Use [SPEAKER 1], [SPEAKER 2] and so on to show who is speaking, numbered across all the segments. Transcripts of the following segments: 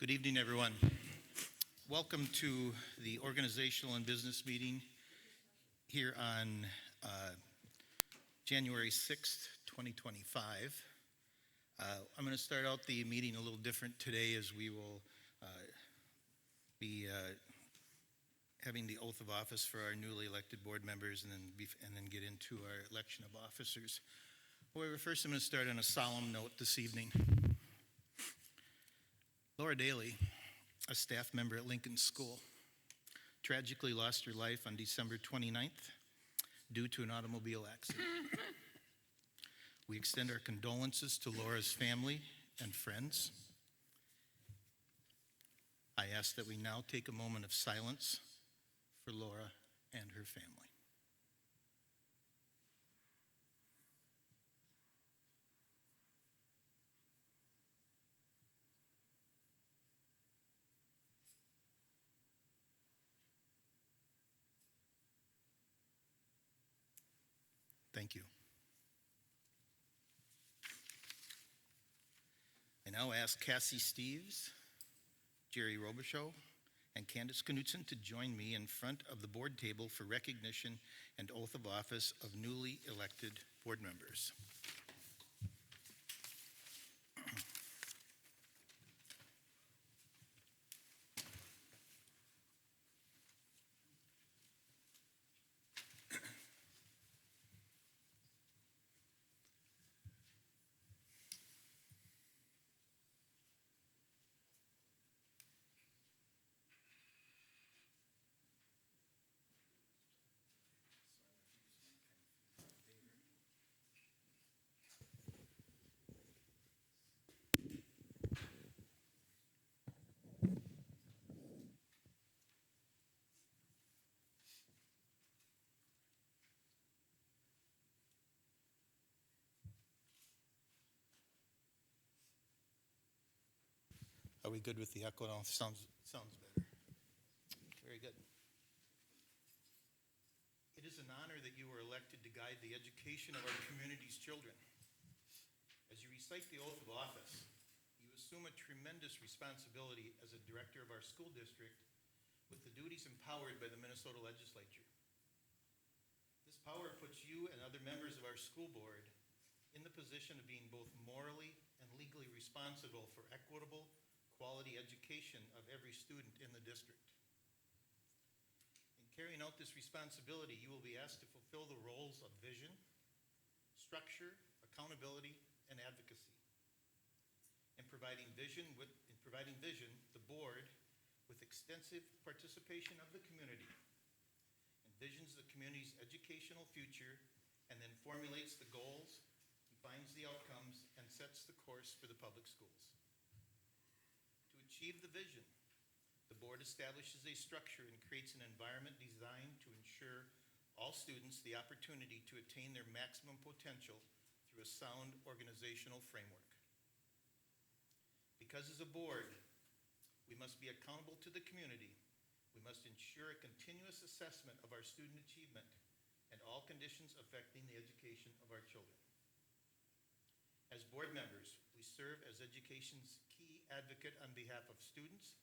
[SPEAKER 1] Good evening, everyone. Welcome to the organizational and business meeting here on January 6th, 2025. I'm going to start out the meeting a little different today as we will be having the oath of office for our newly elected board members and then get into our election of officers. However, first I'm going to start on a solemn note this evening. Laura Daly, a staff member at Lincoln School, tragically lost her life on December 29th due to an automobile accident. We extend our condolences to Laura's family and friends. I ask that we now take a moment of silence for Laura and her family. Thank you. I now ask Cassie Steves, Jerry Robichaux, and Candace Knutson to join me in front of the board table for recognition and oath of office of newly elected board members. Are we good with the echo? Sounds better. Very good. It is an honor that you were elected to guide the education of our community's children. As you recite the oath of office, you assume a tremendous responsibility as a director of our school district with the duties empowered by the Minnesota legislature. This power puts you and other members of our school board in the position of being both morally and legally responsible for equitable, quality education of every student in the district. In carrying out this responsibility, you will be asked to fulfill the roles of vision, structure, accountability, and advocacy. In providing vision, the board, with extensive participation of the community, envisions the community's educational future and then formulates the goals, defines the outcomes, and sets the course for the public schools. To achieve the vision, the board establishes a structure and creates an environment designed to ensure all students the opportunity to attain their maximum potential through a sound organizational framework. Because as a board, we must be accountable to the community, we must ensure a continuous assessment of our student achievement and all conditions affecting the education of our children. As board members, we serve as education's key advocate on behalf of students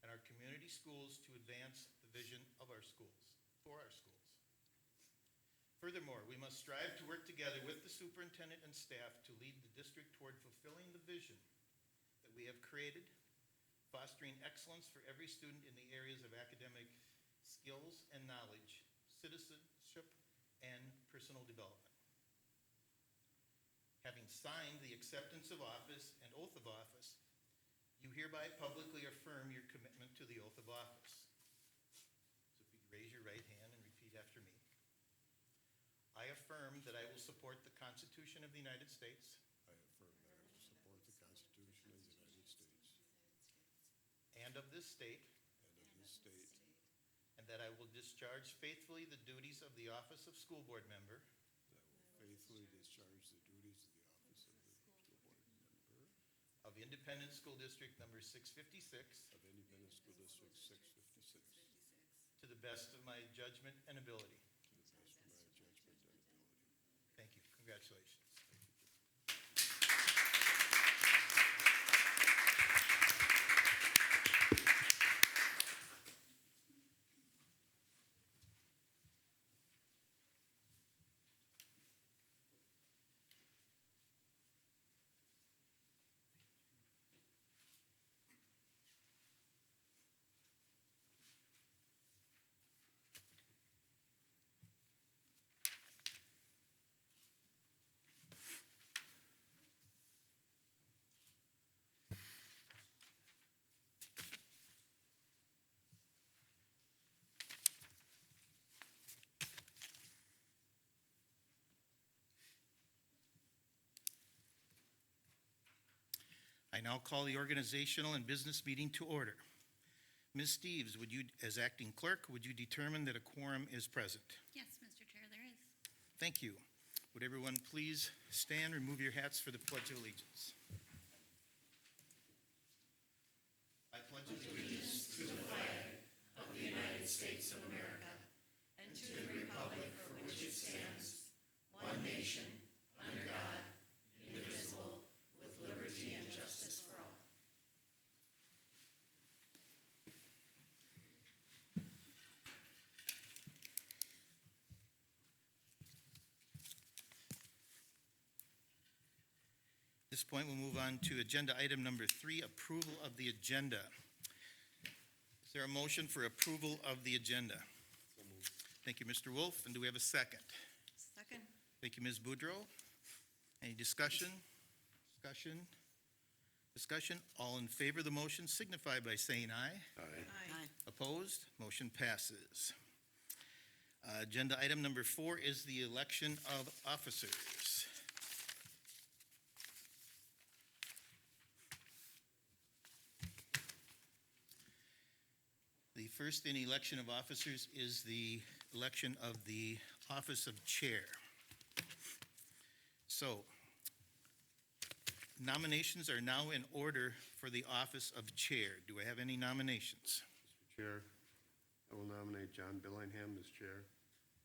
[SPEAKER 1] and our community schools to advance the vision of our schools, for our schools. Furthermore, we must strive to work together with the superintendent and staff to lead the district toward fulfilling the vision that we have created, fostering excellence for every student in the areas of academic skills and knowledge, citizenship, and personal development. Having signed the acceptance of office and oath of office, you hereby publicly affirm your commitment to the oath of office. So if you raise your right hand and repeat after me. I affirm that I will support the Constitution of the United States.
[SPEAKER 2] I affirm that I will support the Constitution of the United States
[SPEAKER 1] And of this state. And that I will discharge faithfully the duties of the office of school board member.
[SPEAKER 2] That I will faithfully discharge the duties of the office of the school board member.
[SPEAKER 1] Of Independent School District number 656.
[SPEAKER 2] Of Independent School District 656.
[SPEAKER 1] To the best of my judgment and ability.
[SPEAKER 2] To the best of my judgment and ability.
[SPEAKER 1] Thank you. Congratulations.
[SPEAKER 2] Thank you.
[SPEAKER 1] now call the organizational and business meeting to order. Ms. Steves, would you, as acting clerk, would you determine that a quorum is present?
[SPEAKER 3] Yes, Mr. Chair, there is.
[SPEAKER 1] Thank you. Would everyone please stand, remove your hats for the Pledge of Allegiance? I pledge allegiance. At this point, we'll move on to agenda item number 3, approval of the agenda. Is there a motion for approval of the agenda? Thank you, Mr. Wolf. And do we have a second?
[SPEAKER 3] Second.
[SPEAKER 1] Thank you, Ms. Boudreau. Any discussion? Discussion? All in favor of the motion signify by saying aye.
[SPEAKER 3] Aye.
[SPEAKER 1] Opposed? Motion passes. Agenda item number 4 is the election of officers. The first in election of officers is the election of the office of chair. So, nominations are now in order for the office of chair. Do I have any nominations?
[SPEAKER 2] Mr. Chair, I will nominate John Billingham as chair.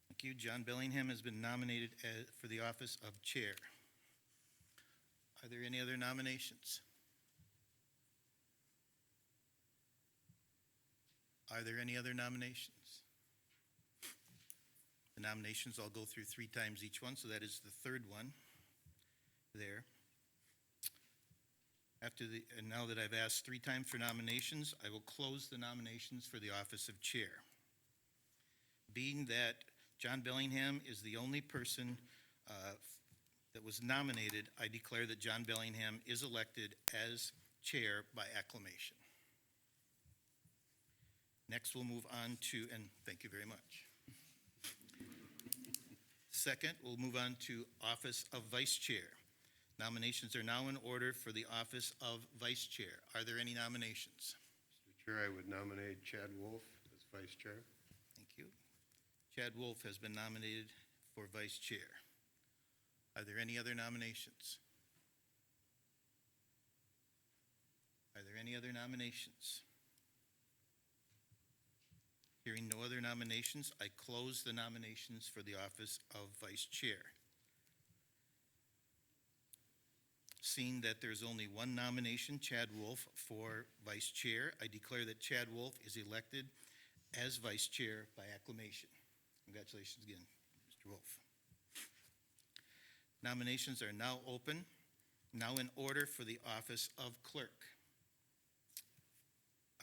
[SPEAKER 1] Thank you. John Bellingham has been nominated for the office of chair. Are there any other nominations? Are there any other nominations? The nominations, I'll go through 3 times each one, so that is the third one there. And now that I've asked 3 times for nominations, I will close the nominations for the office of chair. Being that John Bellingham is the only person that was nominated, I declare that John Bellingham is elected as chair by acclamation. Next, we'll move on to, and thank you very much. Second, we'll move on to office of vice chair. Nominations are now in order for the office of vice chair. Are there any nominations?
[SPEAKER 2] Mr. Chair, I would nominate Chad Wolf as vice chair.
[SPEAKER 1] Thank you. Chad Wolf has been nominated for vice chair. Are there any other nominations? Are there any other nominations? Hearing no other nominations, I close the nominations for the office of vice chair. Seeing that there's only one nomination, Chad Wolf, for vice chair, I declare that Chad Wolf is elected as vice chair by acclamation. Congratulations again, Mr. Wolf. Nominations are now open, now in order for the office of clerk.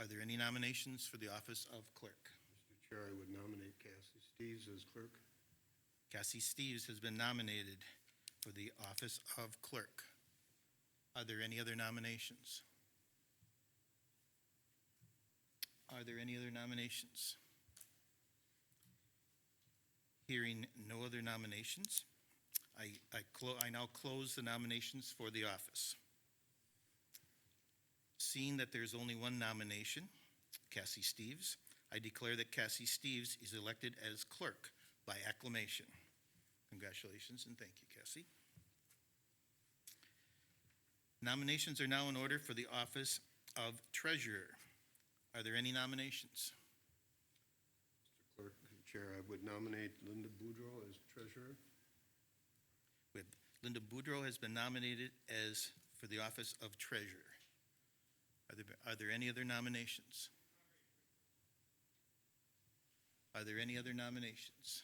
[SPEAKER 1] Are there any nominations for the office of clerk?
[SPEAKER 2] Mr. Chair, I would nominate Cassie Steves as clerk.
[SPEAKER 1] Cassie Steves has been nominated for the office of clerk. Are there any other nominations? Are there any other nominations? Hearing no other nominations, I now close the nominations for the office. Seeing that there's only one nomination, Cassie Steves, I declare that Cassie Steves is elected as clerk by acclamation. Congratulations and thank you, Cassie. Nominations are now in order for the office of treasurer. Are there any nominations?
[SPEAKER 2] Mr. Clerk, Chair, I would nominate Linda Boudreau as treasurer.
[SPEAKER 1] Linda Boudreau has been nominated as for the office of treasurer. Are there any other nominations? Are there any other nominations?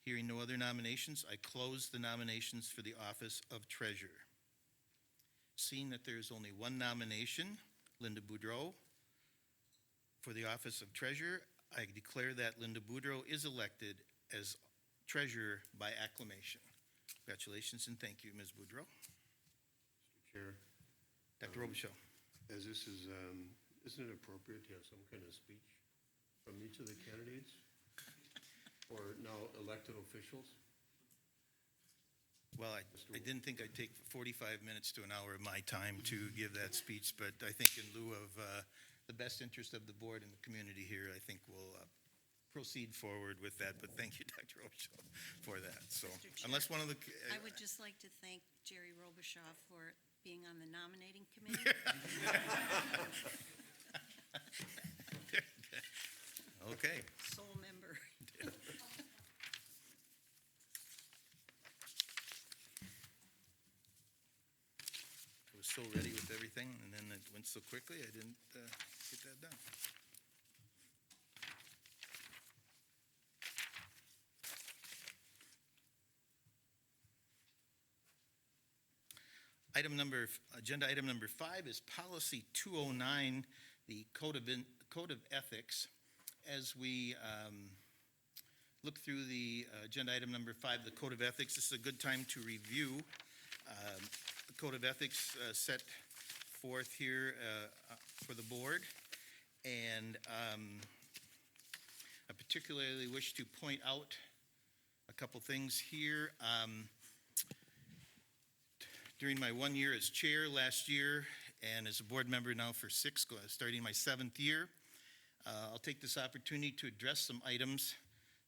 [SPEAKER 1] Hearing no other nominations, I close the nominations for the office of treasurer. Seeing that there is only one nomination, Linda Boudreau, for the office of treasurer, I declare that Linda Boudreau is elected as treasurer by acclamation. Congratulations and thank you, Ms. Boudreau.
[SPEAKER 2] Mr. Chair.
[SPEAKER 1] Dr. Robichaud.
[SPEAKER 2] As this is, isn't it appropriate to have some kind of speech from each of the candidates? Or now elected officials?
[SPEAKER 1] Well, I didn't think I'd take 45 minutes to an hour of my time to give that speech, but I think in lieu of the best interest of the board and the community here, I think we'll proceed forward with that. But thank you, Dr. Osho, for that. So
[SPEAKER 3] Mr. Chair,
[SPEAKER 1] unless one of the...
[SPEAKER 3] I would just like to thank Jerry Robichaud for being on the nominating committee.
[SPEAKER 1] Okay.
[SPEAKER 3] Sole member.
[SPEAKER 1] I was so ready with everything, and then it went so quickly, I didn't get that done. Agenda item number 5 is Policy 209, the Code of Ethics. As we look through the agenda item number 5, the Code of Ethics, this is a good time to review the Code of Ethics set forth here for the board. And I particularly wish to point out a couple things here. During my 1 year as chair last year, and as a board member now for 6, starting my 7th year, I'll take this opportunity to address some items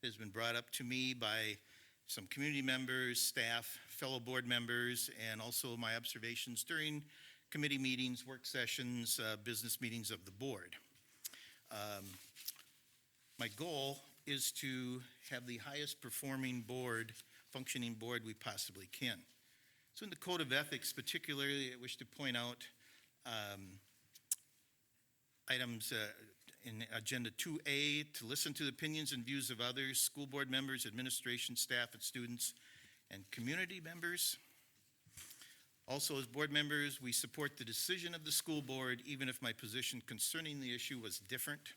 [SPEAKER 1] that has been brought up to me by some community members, staff, fellow board members, and also my observations during committee meetings, work sessions, business meetings of the board. My goal is to have the highest performing board, functioning board we possibly can. So in the Code of Ethics particularly, I wish to point out items in Agenda 2A, to listen to the opinions and views of others, school board members, administration, staff, and students, and community members. Also, as board members, we support the decision of the school board, even if my position concerning the issue was different.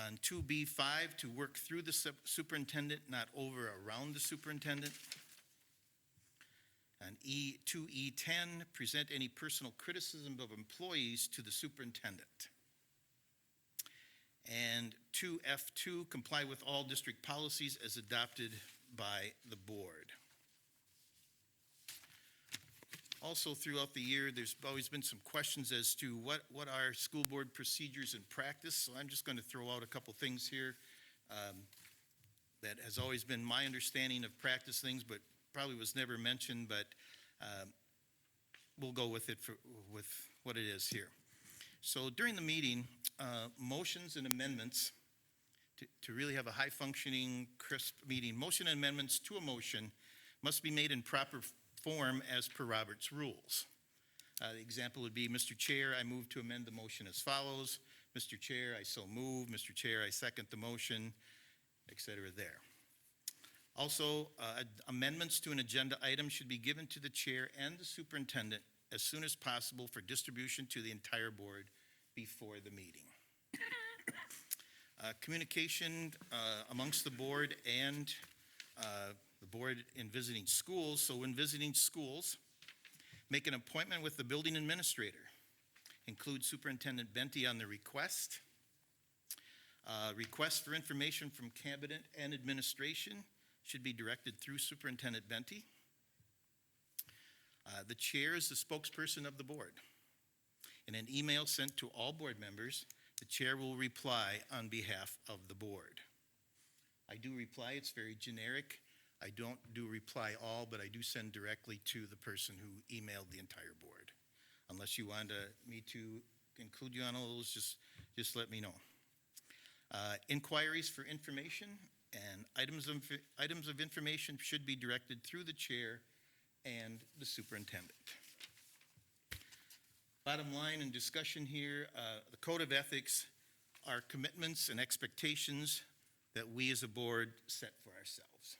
[SPEAKER 1] On 2B5, to work through the superintendent, not over or around the superintendent. On 2E10, present any personal criticism of employees to the superintendent. And 2F2, comply with all district policies as adopted by the board. Also, throughout the year, there's always been some questions as to what are school board procedures and practice. So I'm just going to throw out a couple things here that has always been my understanding of practice things, but probably was never mentioned, but we'll go with it with what it is here. So during the meeting, motions and amendments, to really have a high-functioning, crisp meeting, motion and amendments to a motion must be made in proper form as per Robert's rules. The example would be, Mr. Chair, I move to amend the motion as follows. Mr. Chair, I so move. Mr. Chair, I second the motion, et cetera there. Also, amendments to an agenda item should be given to the chair and the superintendent as soon as possible for distribution to the entire board before the meeting. Communication amongst the board and the board in visiting schools. So when visiting schools, make an appointment with the building administrator. Include Superintendent Benty on the request. Requests for information from cabinet and administration should be directed through Superintendent Benty. The chair is the spokesperson of the board. In an email sent to all board members, the chair will reply on behalf of the board. I do reply, it's very generic. I don't do reply all, but I do send directly to the person who emailed the entire board. Unless you want me to include you on all those, just let me know. Inquiries for information and items of information should be directed through the chair and the superintendent. Bottom line in discussion here, the Code of Ethics are commitments and expectations that we as a board set for ourselves.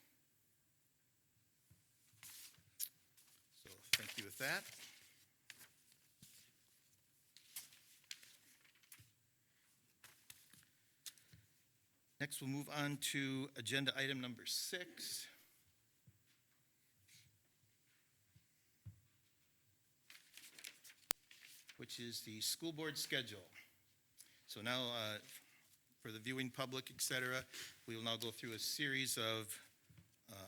[SPEAKER 1] So thank you with that. Next, we'll move on to agenda item number 6. Which is the school board schedule. So now, for the viewing public, et cetera, we will now go through a series of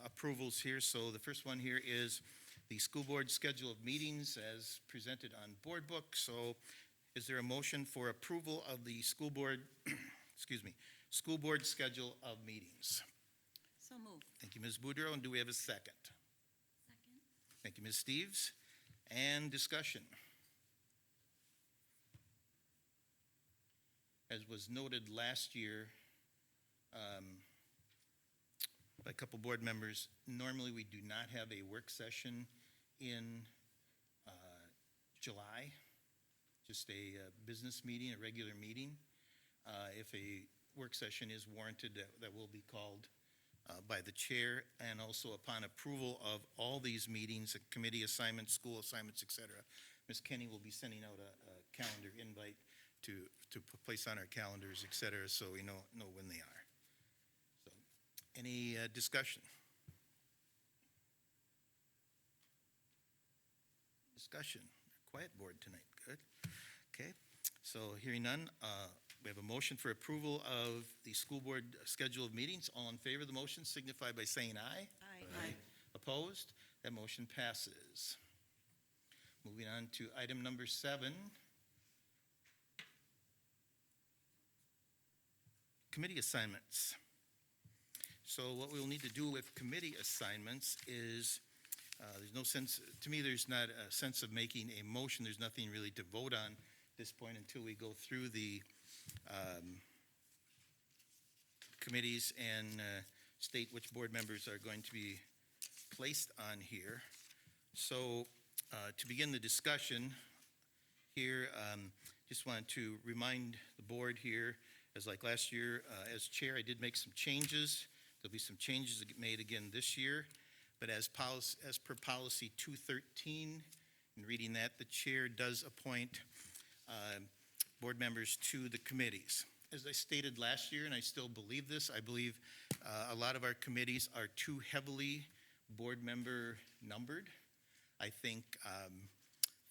[SPEAKER 1] approvals here. So the first one here is the school board schedule of meetings as presented on board book. So is there a motion for approval of the school board, school board schedule of meetings?
[SPEAKER 3] So moved.
[SPEAKER 1] Thank you, Ms. Boudreau, and do we have a second?
[SPEAKER 3] Second.
[SPEAKER 1] Thank you, Ms. Steves. And discussion. As was noted last year by a couple board members, normally we do not have a work session in July, just a business meeting, a regular meeting. If a work session is warranted, that will be called by the chair, and also upon approval of all these meetings, committee assignments, school assignments, et cetera. Ms. Kenny will be sending out a calendar invite to place on our calendars, et cetera, so we know when they are. So, any discussion? Discussion. Quiet board tonight. Good. Okay. So hearing none, we have a motion for approval of the school board schedule of meetings. All in favor of the motion signify by saying aye.
[SPEAKER 3] Aye.
[SPEAKER 1] Opposed? That motion passes. Moving on to item number 7. Committee assignments. So what we'll need to do with committee assignments is, there's no sense, to me, there's not a sense of making a motion. There's nothing really to vote on at this point until we go through the committees and state which board members are going to be placed on here. So to begin the discussion here, just wanted to remind the board here, as like last year, as chair, I did make some changes. There'll be some changes made again this year. But as per policy 213, in reading that, the chair does appoint board members to the committees. As I stated last year, and I still believe this, I believe a lot of our committees are too heavily board member numbered. I think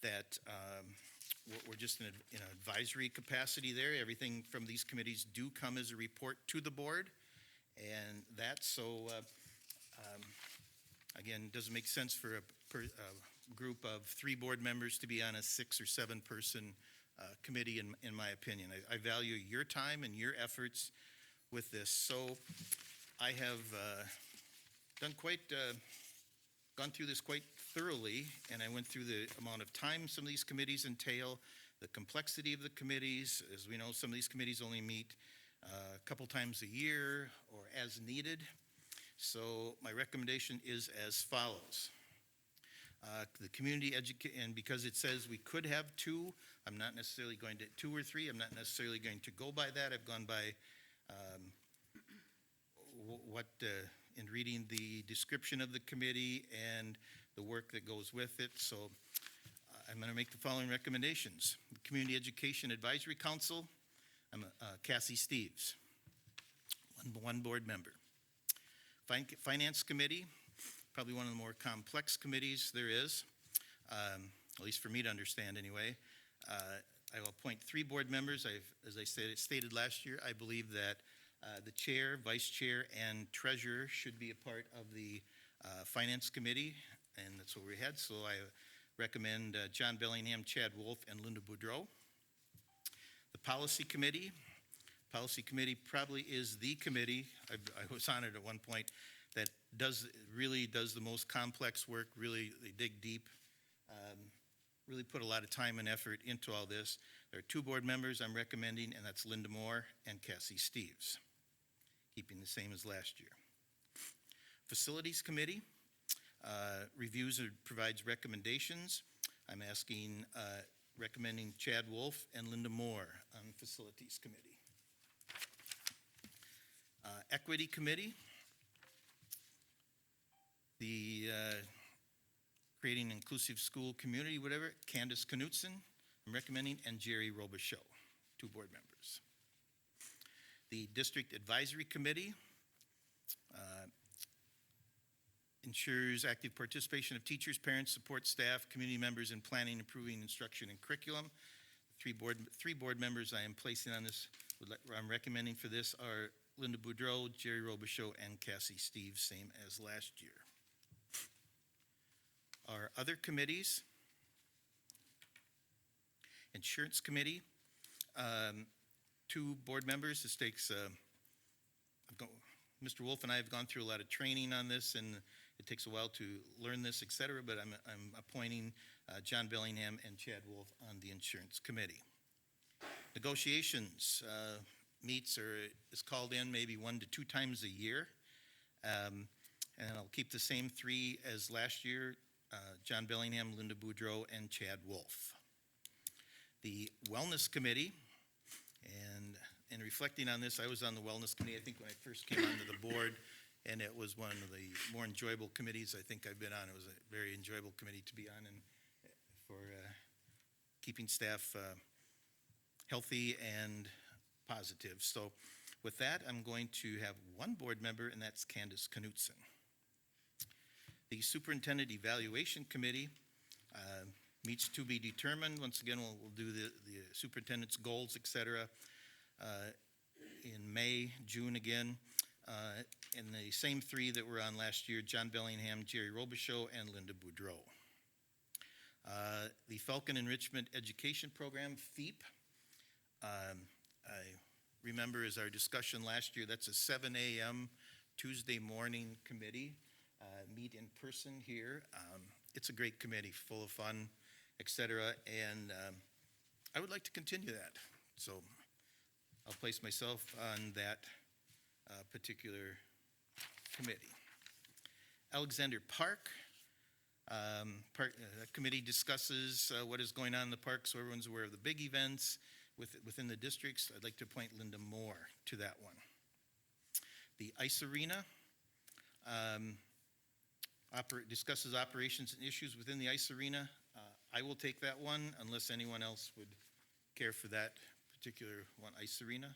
[SPEAKER 1] that we're just in an advisory capacity there. Everything from these committees do come as a report to the board. And that's so, again, doesn't make sense for a group of 3 board members to be on a 6 or 7 person committee, in my opinion. I value your time and your efforts with this. So I have gone through this quite thoroughly, and I went through the amount of time some of these committees entail, the complexity of the committees. As we know, some of these committees only meet a couple times a year or as needed. So my recommendation is as follows. The community and because it says we could have 2, I'm not necessarily going to 2 or 3. I'm not necessarily going to go by that. I've gone by in reading the description of the committee and the work that goes with it. So I'm going to make the following recommendations. The Community Education Advisory Council, I'm Cassie Steves, one board member. Finance Committee, probably one of the more complex committees there is, at least for me to understand anyway. I will appoint 3 board members. As I stated last year, I believe that the chair, vice chair, and treasurer should be a part of the Finance Committee, and that's what we had. So I recommend John Bellingham, Chad Wolf, and Linda Boudreau. The Policy Committee. Policy Committee probably is the committee, I was on it at one point, that really does the most complex work. Really, they dig deep, really put a lot of time and effort into all this. There are 2 board members I'm recommending, and that's Linda Moore and Cassie Steves, keeping the same as last year. Facilities Committee reviews and provides recommendations. I'm recommending Chad Wolf and Linda Moore on Facilities Committee. Equity Committee, the Creating Inclusive School Community, whatever, Candace Knutson, I'm recommending, and Jerry Robichaud, 2 board members. The District Advisory Committee ensures active participation of teachers, parents, support staff, community members in planning, improving instruction and curriculum. 3 board members I am placing on this, I'm recommending for this are Linda Boudreau, Jerry Robichaud, and Cassie Steve, same as last year. Our other committees, Insurance Committee, 2 board members. This takes, Mr. Wolf and I have gone through a lot of training on this, and it takes a while to learn this, et cetera, but I'm appointing John Bellingham and Chad Wolf on the Insurance Committee. Negotiations meets or is called in maybe 1 to 2 times a year, and I'll keep the same 3 as last year, John Bellingham, Linda Boudreau, and Chad Wolf. The Wellness Committee, and in reflecting on this, I was on the Wellness Committee, I think, when I first came onto the board, and it was one of the more enjoyable committees I think I've been on. It was a very enjoyable committee to be on, and for keeping staff healthy and positive. So with that, I'm going to have 1 board member, and that's Candace Knutson. The Superintendent Evaluation Committee meets to be determined. Once again, we'll do the superintendent's goals, et cetera, in May, June again. And the same 3 that were on last year, John Bellingham, Jerry Robichaud, and Linda Boudreau. The Falcon Enrichment Education Program, FEEP. I remember as our discussion last year, that's a 7 a.m. Tuesday morning committee. Meet in person here. It's a great committee, full of fun, et cetera, and I would like to continue that. So I'll place myself on that particular committee. Alexander Park. That committee discusses what is going on in the park, so everyone's aware of the big events within the districts. I'd like to appoint Linda Moore to that one. The Ice Arena discusses operations and issues within the Ice Arena. I will take that one unless anyone else would care for that particular one, Ice Arena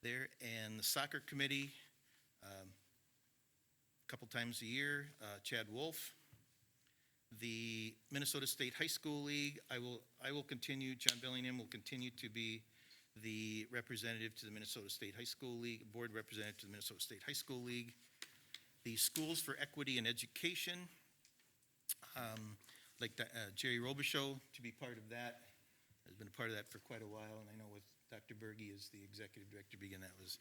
[SPEAKER 1] there. And the Soccer Committee, a couple times a year, Chad Wolf. The Minnesota State High School League, I will continue, John Bellingham will continue to be the representative to the Minnesota State High School League, board representative to the Minnesota State High School League. The Schools for Equity and Education, Jerry Robichaud to be part of that, has been a part of that for quite a while, and I know with Dr. Berge as the executive director, that was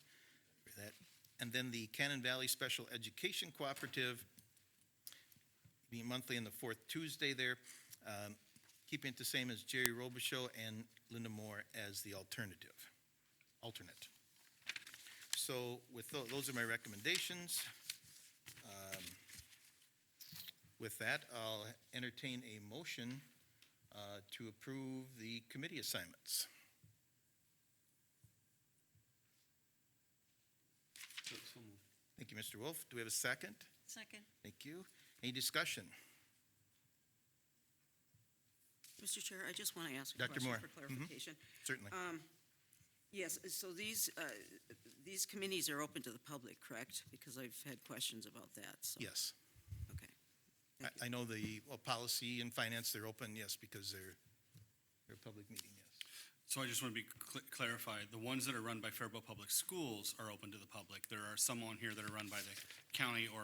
[SPEAKER 1] for that. And then the Cannon Valley Special Education Cooperative, being monthly on the 4th Tuesday there, keeping it the same as Jerry Robichaud and Linda Moore as the alternate. So with those are my recommendations. With that, I'll entertain a motion to approve the committee assignments. Thank you, Mr. Wolf. Do we have a second?
[SPEAKER 3] Second.
[SPEAKER 1] Thank you. Any discussion?
[SPEAKER 4] Mr. Chair, I just want to ask a
[SPEAKER 1] Dr.
[SPEAKER 4] question
[SPEAKER 1] Moore.
[SPEAKER 4] for clarification.
[SPEAKER 1] Certainly.
[SPEAKER 4] Yes, so these committees are open to the public, correct? Because I've had questions about that, so.
[SPEAKER 1] Yes.
[SPEAKER 4] Okay. Thank you.
[SPEAKER 1] I know the policy and finance, they're open, yes, because they're a public meeting, yes.
[SPEAKER 5] So I just want to be clarified. The ones that are run by Faribault Public Schools are open to the public. There are some on here that are run by the county or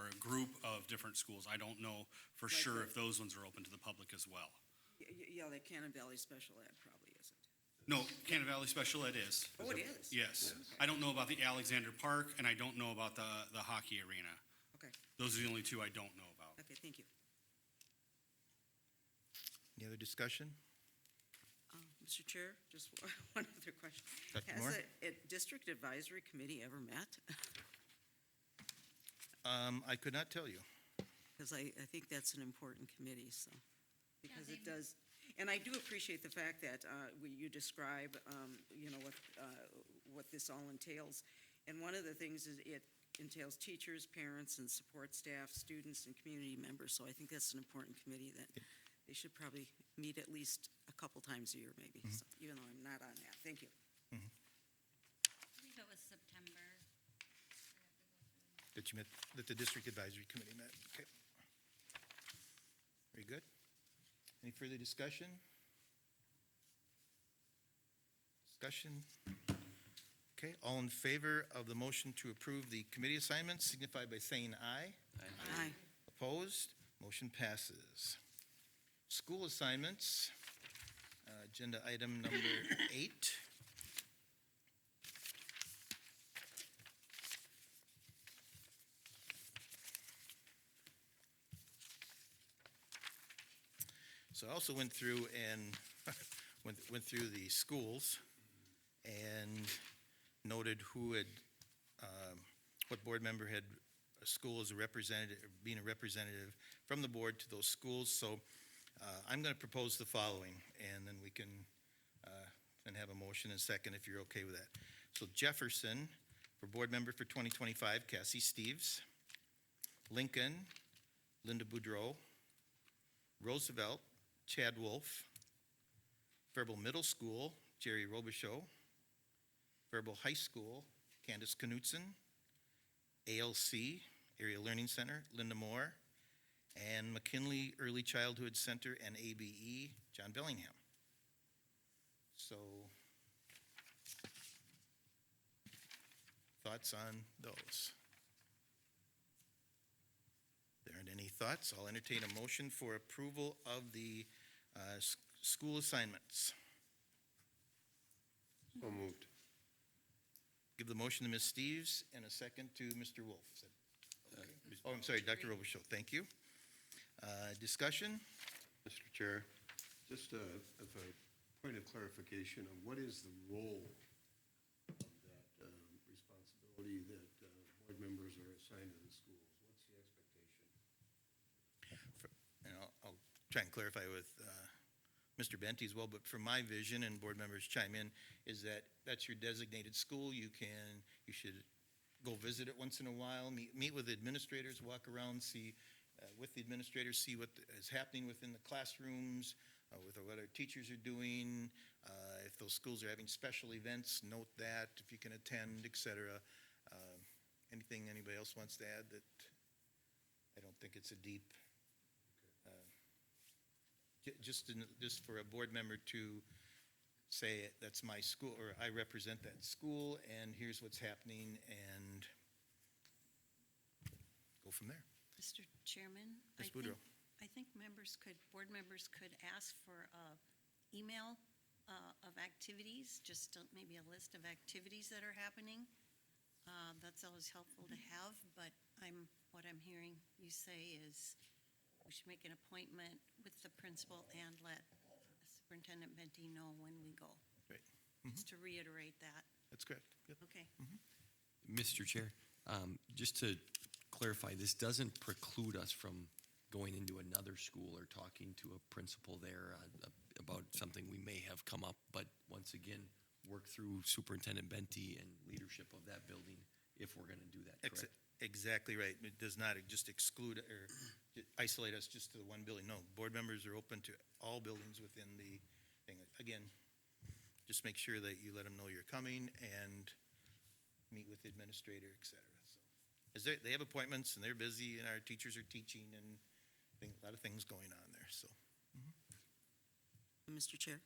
[SPEAKER 5] a group of different schools. I don't know for
[SPEAKER 4] Like
[SPEAKER 5] sure
[SPEAKER 4] the-
[SPEAKER 5] if those ones are open to the public as well.
[SPEAKER 4] Yeah, the Cannon Valley Special Ed probably isn't.
[SPEAKER 5] No, Cannon Valley Special Ed is.
[SPEAKER 4] Oh, it is?
[SPEAKER 5] Yes. I don't know about the Alexander Park, and I don't know about the hockey arena.
[SPEAKER 4] Okay,
[SPEAKER 5] Those are the only 2 I don't know about.
[SPEAKER 4] okay, thank you.
[SPEAKER 1] Any other discussion?
[SPEAKER 4] Mr. Chair, just one other question.
[SPEAKER 1] Dr. Moore?
[SPEAKER 4] Has a district advisory committee ever met?
[SPEAKER 1] I could not tell you.
[SPEAKER 4] Because I think that's an important committee, so, because it does, and I do appreciate the fact that you describe, what this all entails. And one of the things is it entails teachers, parents, and support staff, students, and community members. So I think that's an important committee that they should probably meet at least a couple times a year, maybe, so, even though I'm not on that. Thank you.
[SPEAKER 3] I believe it was September.
[SPEAKER 1] That the district advisory committee met. Okay. Very good. Any further discussion? Okay, Okay, all in favor of the motion to approve the committee assignments signify by saying aye.
[SPEAKER 4] Aye.
[SPEAKER 1] Opposed? Motion passes. School assignments, agenda item number 8. So I also went through and went through the schools and noted who had, what board member had a school as a representative, being a representative from the board to those schools. So I'm going to propose the following, and then we can then have a motion and second if you're okay with that. So Jefferson, for board member for 2025, Cassie Steves. Lincoln, Linda Boudreau. Roosevelt, Chad Wolf. Faribault Middle School, Jerry Robichaud. Faribault High School, Candace Knutson. ALC, Area Learning Center, Linda Moore. And McKinley Early Childhood Center and ABE, John Bellingham. So, thoughts on those? There aren't any thoughts. I'll entertain a motion for approval of the school assignments.
[SPEAKER 2] So moved.
[SPEAKER 1] Give the motion to Ms. Steves and a second to Mr. Wolf. Is that okay? Oh, I'm sorry, Dr. Robichaud, thank you. Discussion?
[SPEAKER 2] Mr. Chair, just a point of clarification of what is the role of that responsibility that board members are assigned to the schools? What's the expectation?
[SPEAKER 1] And I'll try and clarify with Mr. Benty as well, but from my vision, and board members chime in, is that that's your designated school. You should go visit it once in a while, meet with administrators, walk around, see with the administrators, see what is happening within the classrooms, with what our teachers are doing. If those schools are having special events, note that, if you can attend, et cetera. Anything anybody else wants to add? That I don't think it's a deep, just for a board member to say that's my school, or I represent that school, and here's what's happening, and go from there.
[SPEAKER 3] Mr. Chairman?
[SPEAKER 1] Ms. Boudreau.
[SPEAKER 3] I think board members could ask for email of activities, just maybe a list of activities that are happening. That's always helpful to have, but what I'm hearing you say is we should make an appointment with the principal and let Superintendent Benty know when we go.
[SPEAKER 1] Right.
[SPEAKER 3] Just to reiterate that.
[SPEAKER 1] That's correct. Yep.
[SPEAKER 3] Okay.
[SPEAKER 6] Mr. Chair, just to clarify, this doesn't preclude us from going into another school or talking to a principal there about something we may have come up, but once again, work through Superintendent Benty and leadership of that building if we're going to do that, correct?
[SPEAKER 1] Exactly right. It does not just exclude or isolate us just to the one building. No, board members are open to all buildings within the thing. Again, just make sure that you let them know you're coming and meet with the administrator, et cetera. So, they have appointments and they're busy, and our teachers are teaching, and a lot of things going on there, so.
[SPEAKER 4] Mr. Chair?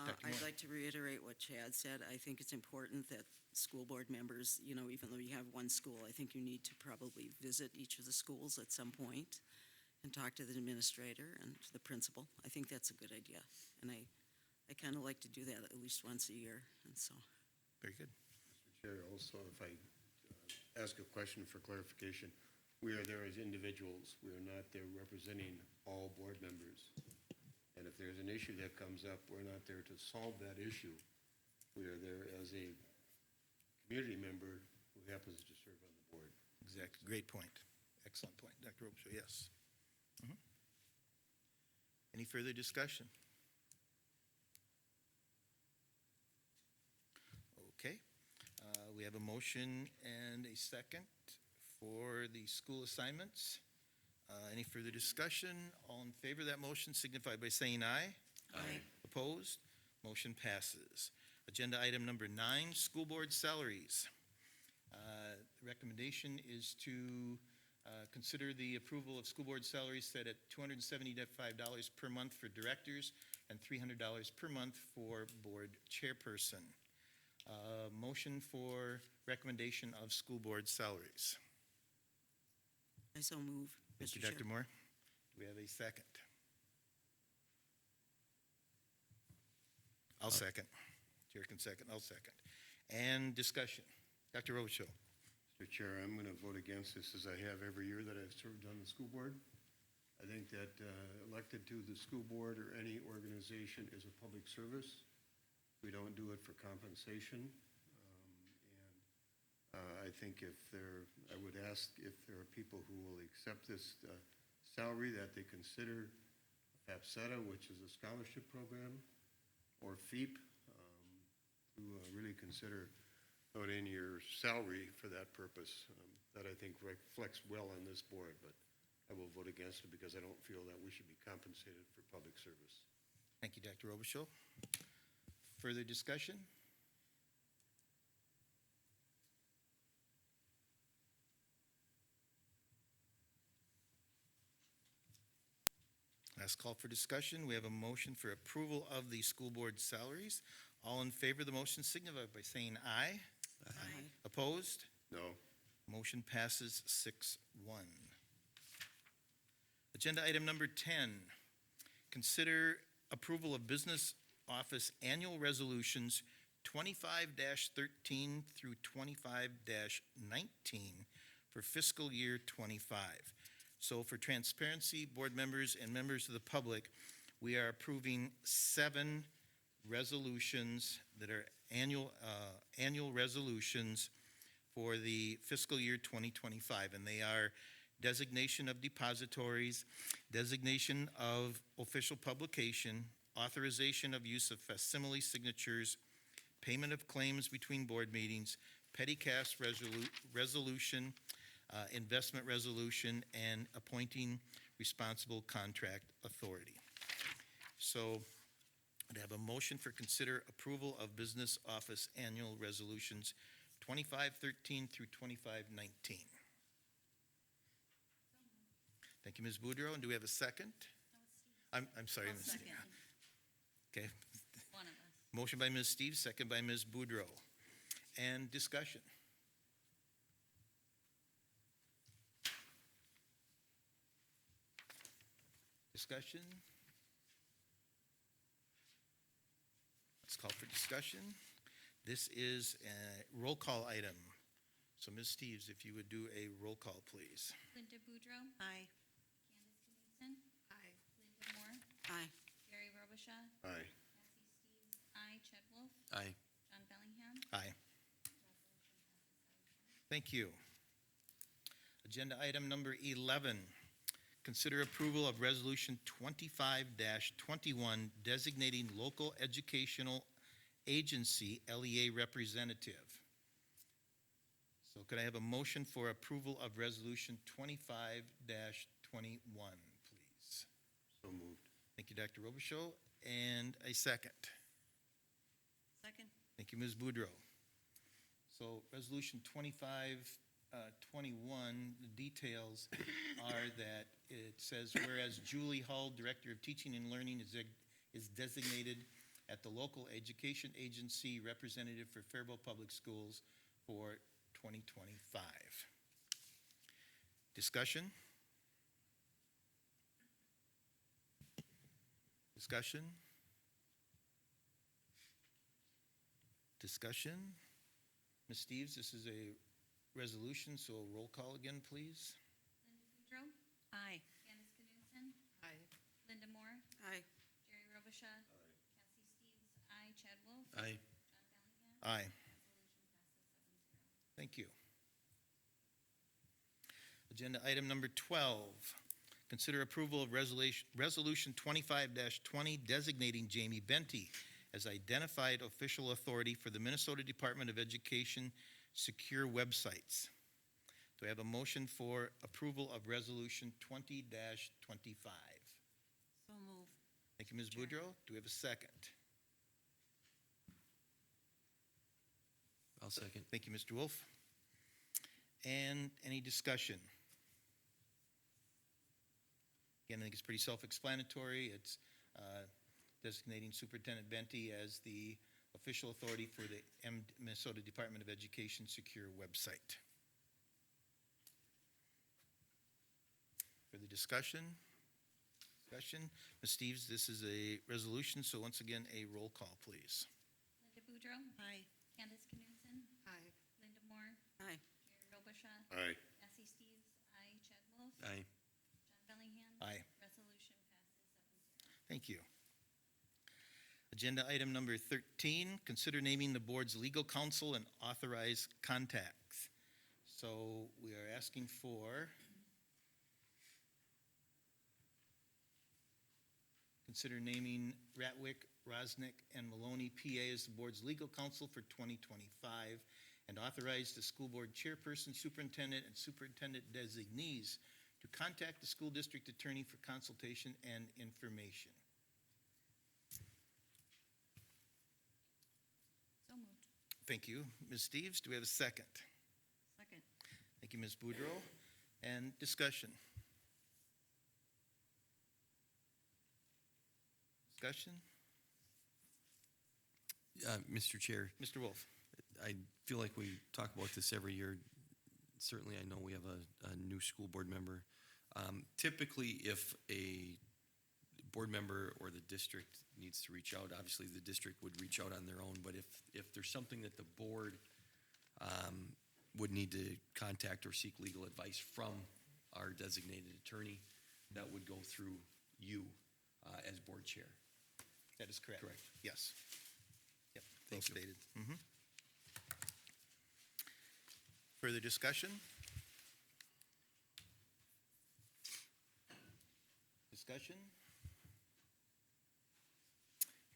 [SPEAKER 1] Dr.
[SPEAKER 4] I'd
[SPEAKER 1] Moore.
[SPEAKER 4] like to reiterate what Chad said. I think it's important that school board members, even though you have one school, I think you need to probably visit each of the schools at some point and talk to the administrator and the principal. I think that's a good idea. And I kind of like to do that at least once a year, and so.
[SPEAKER 1] Very good.
[SPEAKER 2] Mr. Chair, also, if I ask a question for clarification, we are there as individuals. We are not there representing all board members. And if there's an issue that comes up, we're not there to solve that issue. We are there as a community member who happens to serve on the board.
[SPEAKER 1] Exactly. Great point. Excellent point, Dr. Robichaud, yes. Any further discussion? Okay. We have a motion and a second for the school assignments. Any further discussion? All in favor of that motion signify by saying aye.
[SPEAKER 3] Aye.
[SPEAKER 1] Opposed? Motion passes. Agenda item number 9, school board salaries. The recommendation is to consider the approval of school board salaries set at $275 per month for directors and $300 per month for board chairperson. Motion for recommendation of school board salaries.
[SPEAKER 4] I so move,
[SPEAKER 1] Thank you,
[SPEAKER 4] Mr. Chair.
[SPEAKER 1] Dr. Moore. Do we have a second? I'll second. Chair can second, I'll second. And discussion. Dr. Robichaud.
[SPEAKER 2] Mr. Chair, I'm going to vote against this as I have every year that I've served on the school board. I think that elected to the school board or any organization is a public service. We don't do it for compensation. I think I would ask if there are people who will accept this salary, that they consider FAFSA, which is a scholarship program, or FEEP, to really consider voting your salary for that purpose. That I think reflects well on this board, but I will vote against it because I don't feel that we should be compensated for public service.
[SPEAKER 1] Thank you, Dr. Robichaud. Further discussion? Last call for discussion. We have a motion for approval of the school board salaries. All in favor of the motion signify by saying aye.
[SPEAKER 4] Aye.
[SPEAKER 1] Opposed?
[SPEAKER 2] No.
[SPEAKER 1] Motion passes 6-1. Agenda item number 10, consider approval of business office annual resolutions 25-13 through 25-19 for fiscal year 25. So for transparency, board members and members of the public, we are approving 7 resolutions that are annual resolutions for the fiscal year 2025, and they are designation of depositories, designation of official publication, authorization of use of facsimile signatures, payment of claims between board meetings, petty cash resolution, investment resolution, and appointing responsible contract authority. So I'd have a motion for consider approval of business office annual resolutions 2513 through 2519. Thank you, Ms. Boudreau. And do we have a second? I'm sorry,
[SPEAKER 3] I'll
[SPEAKER 1] Ms.
[SPEAKER 3] second.
[SPEAKER 1] Okay.
[SPEAKER 3] One of us.
[SPEAKER 1] Motion by Ms. Steve, second by Ms. Boudreau. And discussion. Discussion? Let's call for discussion. This is a roll call item. So Ms. Steves, if you would do a roll call, please.
[SPEAKER 7] Linda Boudreau.
[SPEAKER 3] Aye.
[SPEAKER 7] Candace Knudsen. Aye. Linda Moore.
[SPEAKER 4] Aye.
[SPEAKER 7] Gary Robichaud.
[SPEAKER 2] Aye.
[SPEAKER 7] Bessie Steves. Aye. Chad Wolf.
[SPEAKER 6] Aye.
[SPEAKER 7] John Bellingham.
[SPEAKER 1] Aye. Thank you. Agenda item number 11, consider approval of Resolution 25-21 designating local educational agency LEA representative. So could I have a motion for approval of Resolution 25-21, please?
[SPEAKER 2] So moved.
[SPEAKER 1] Thank you, Dr. Robichaud, and a second.
[SPEAKER 3] Second?
[SPEAKER 1] Thank you, Ms. Boudreau. So Resolution 25-21, the details are that it says, whereas Julie Hull, Director of Teaching and Learning, is designated at the local education agency representative for Faribault Public Schools for 2025. Discussion? Discussion? Discussion? Ms. Steves, this is a resolution, so a roll call again, please.
[SPEAKER 7] Linda Boudreau.
[SPEAKER 3] Aye.
[SPEAKER 7] Candace Knudsen. Aye. Linda Moore.
[SPEAKER 4] Aye.
[SPEAKER 7] Gary Robichaud. Bessie Steves. Aye. Chad Wolf.
[SPEAKER 6] Aye.
[SPEAKER 7] John Bellingham.
[SPEAKER 1] Aye.
[SPEAKER 7] Resolution passes 7-0.
[SPEAKER 1] Thank you. Agenda item number 12, consider approval of Resolution 25-20 designating Jamie Benty as identified official authority for the Minnesota Department of Education secure websites. Do I have a motion for approval of Resolution 20-25?
[SPEAKER 3] So move.
[SPEAKER 1] Thank you, Ms. Boudreau. Do we have a second?
[SPEAKER 6] I'll second.
[SPEAKER 1] Thank you, Mr. Wolf. And any discussion? Again, I think it's pretty self-explanatory. It's designating Superintendent Benty as the official authority for the Minnesota Department of Education secure website. Further discussion? Discussion? Ms. Steves, this is a resolution, so once again, a roll call, please.
[SPEAKER 7] Linda Boudreau.
[SPEAKER 3] Aye.
[SPEAKER 7] Candace Knudsen.
[SPEAKER 4] Aye.
[SPEAKER 7] Linda Moore.
[SPEAKER 4] Aye.
[SPEAKER 7] Gary Robichaud.
[SPEAKER 2] Aye.
[SPEAKER 7] Bessie Steves. Aye. Chad Wolf.
[SPEAKER 6] Aye.
[SPEAKER 7] John Bellingham.
[SPEAKER 1] Aye.
[SPEAKER 7] Resolution passes 7-0.
[SPEAKER 1] Thank you. Agenda item number 13, consider naming the board's legal counsel and authorize contacts. So we are asking for, consider naming Ratwick, Rosnick, and Maloney, PA, as the board's legal counsel for 2025, and authorize the school board chairperson, superintendent, and superintendent designees to contact the school district attorney for consultation and information.
[SPEAKER 7] So moved.
[SPEAKER 1] Thank you. Ms. Steves, do we have a second?
[SPEAKER 3] Second.
[SPEAKER 1] Thank you, Ms. Boudreau. And discussion? Discussion?
[SPEAKER 6] Mr. Chair,
[SPEAKER 1] Mr. Wolf?
[SPEAKER 6] I feel like we talk about this every year. Certainly, I know we have a new school board member. Typically, if a board member or the district needs to reach out, obviously the district would reach out on their own. But if there's something that the board would need to contact or seek legal advice from our designated attorney, that would go through you as board chair.
[SPEAKER 1] That is correct.
[SPEAKER 6] Correct.
[SPEAKER 1] Yes. Yep, well
[SPEAKER 6] Thank you.
[SPEAKER 1] stated. Mhm. Further discussion? Discussion?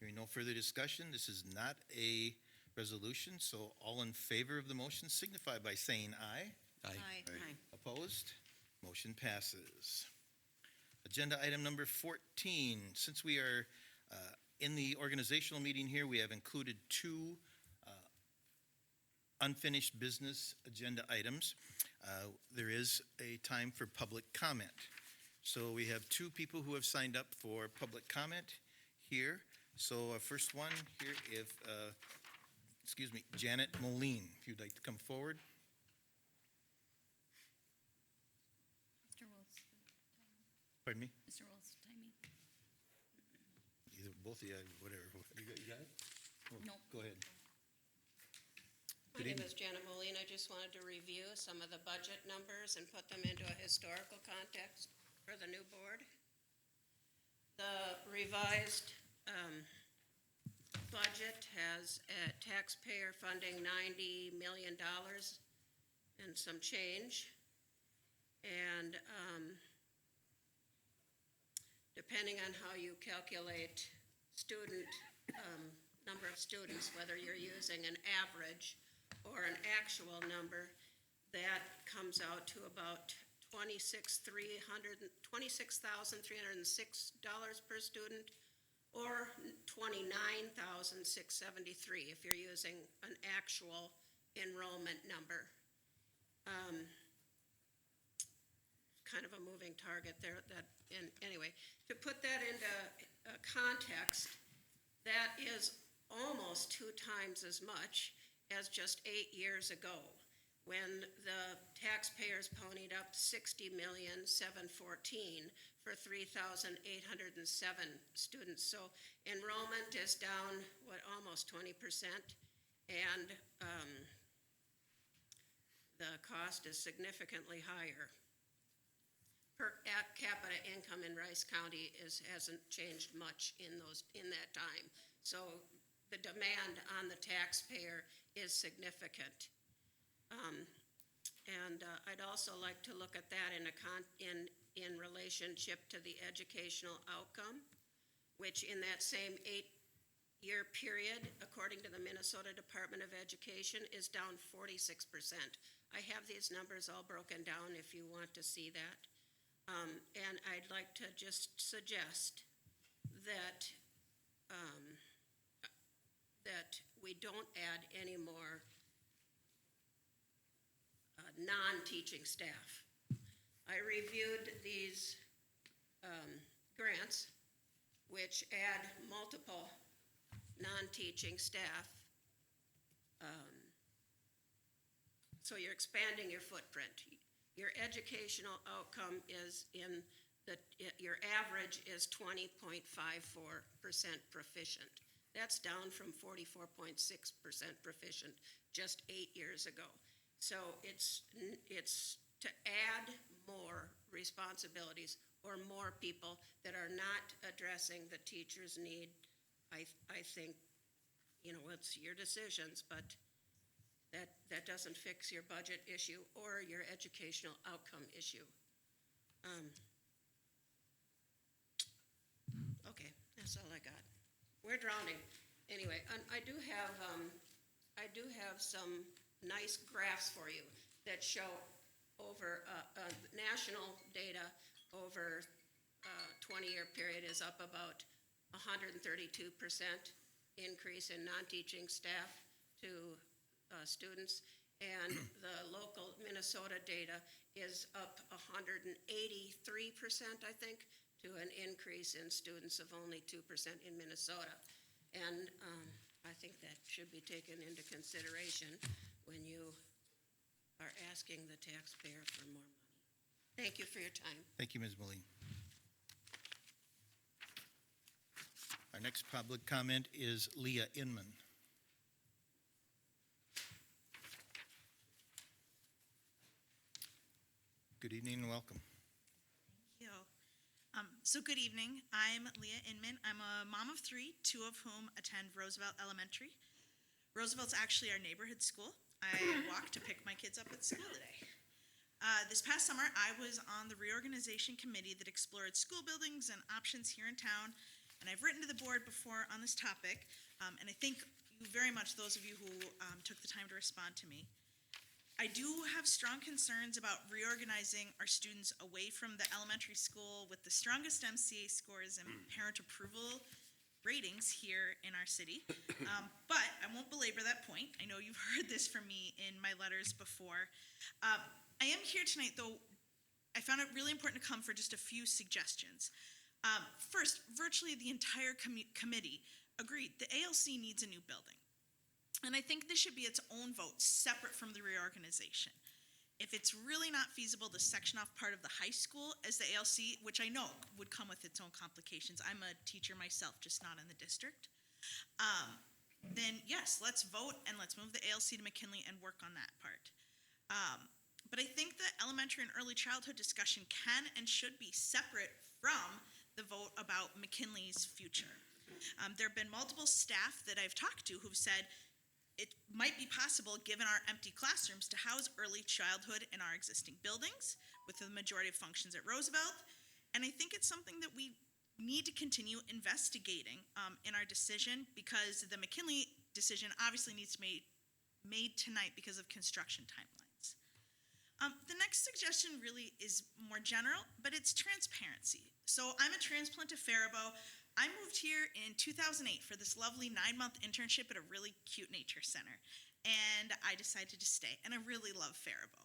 [SPEAKER 1] Hearing no further discussion, this is not a resolution, so all in favor of the motion signify by saying aye.
[SPEAKER 6] Aye.
[SPEAKER 4] Aye.
[SPEAKER 1] Opposed? Motion passes. Agenda item number 14. Since we are in the organizational meeting here, we have included two unfinished business agenda items. There is a time for public comment. So we have two people who have signed up for public comment here. So first one here, Janet Moline, if you'd like to come forward.
[SPEAKER 7] Mr. Wolf's
[SPEAKER 1] Pardon me?
[SPEAKER 7] Mr. Wolf's timing.
[SPEAKER 1] Either, both of you, whatever.
[SPEAKER 6] You got it?
[SPEAKER 7] No.
[SPEAKER 1] Go ahead.
[SPEAKER 8] My
[SPEAKER 1] Good
[SPEAKER 8] name
[SPEAKER 1] evening.
[SPEAKER 8] is Janet Moline. I just wanted to review some of the budget numbers and put them into a historical context for the new board. The revised budget has taxpayer funding $90 million and some change. And depending on how you calculate number of students, whether you're using an average or an actual number, that comes out to about $26,306 per student, or $29,673 if you're using an actual enrollment number. Kind of a moving target there. Anyway, to put that into context, that is almost 2 times as much as just 8 years ago, when the taxpayers ponied up $60,714,000 for 3,807 students. So enrollment is down, almost 20%, and the cost is significantly higher. Per capita income in Rice County hasn't changed much in that time. So the demand on the taxpayer is significant. I'd also like to look at that in relationship to the educational outcome, which in that same 8-year period, according to the Minnesota Department of Education, is down 46%. I have these numbers all broken down if you want to see that. And I'd like to just suggest that we don't add any more non-teaching staff. I reviewed these grants, which add multiple non-teaching staff. So you're expanding your footprint. Your educational outcome is your average is 20.54% proficient. That's down from 44.6% proficient just 8 years ago. So it's to add more responsibilities or more people that are not addressing the teacher's need. I think, it's your decisions, but that doesn't fix your budget issue or your educational outcome issue. Okay, that's all I got. We're drowning. Anyway, and I do have some nice graphs for you that show over national data over 20-year period is up about 132% increase in non-teaching staff to students, and the local Minnesota data is up 183%, I think, to an increase in students of only 2% in Minnesota. And I think that should be taken into consideration when you are asking the taxpayer for more money. Thank you for your time.
[SPEAKER 1] Thank you, Ms. Moline. Our next public comment is Leah Inman. Good evening and welcome.
[SPEAKER 9] Thank you. So good evening. I'm Leah Inman. I'm a mom of 3, 2 of whom attend Roosevelt Elementary. Roosevelt's actually our neighborhood school. I walk to pick my kids up at school today. This past summer, I was on the reorganization committee that explored school buildings and options here in town, and I've written to the board before on this topic, and I thank you very much, those of you who took the time to respond to me. I do have strong concerns about reorganizing our students away from the elementary school with the strongest MCA scores and parent approval ratings here in our city. But I won't belabor that point. I know you've heard this from me in my letters before. I am here tonight, though. I found it really important to come for just a few suggestions. First, virtually the entire committee agreed the ALC needs a new building. And I think this should be its own vote, separate from the reorganization. If it's really not feasible to section off part of the high school as the ALC, which I know would come with its own complications, I'm a teacher myself, just not in the district, then yes, let's vote and let's move the ALC to McKinley and work on that part. But I think the elementary and early childhood discussion can and should be separate from the vote about McKinley's future. There have been multiple staff that I've talked to who've said, it might be possible, given our empty classrooms, to house early childhood in our existing buildings with the majority of functions at Roosevelt. And I think it's something that we need to continue investigating in our decision, because the McKinley decision obviously needs to be made tonight because of construction timelines. The next suggestion really is more general, but it's transparency. So I'm a transplant of Faribault. I moved here in 2008 for this lovely 9-month internship at a really cute nature center, and I decided to stay, and I really love Faribault.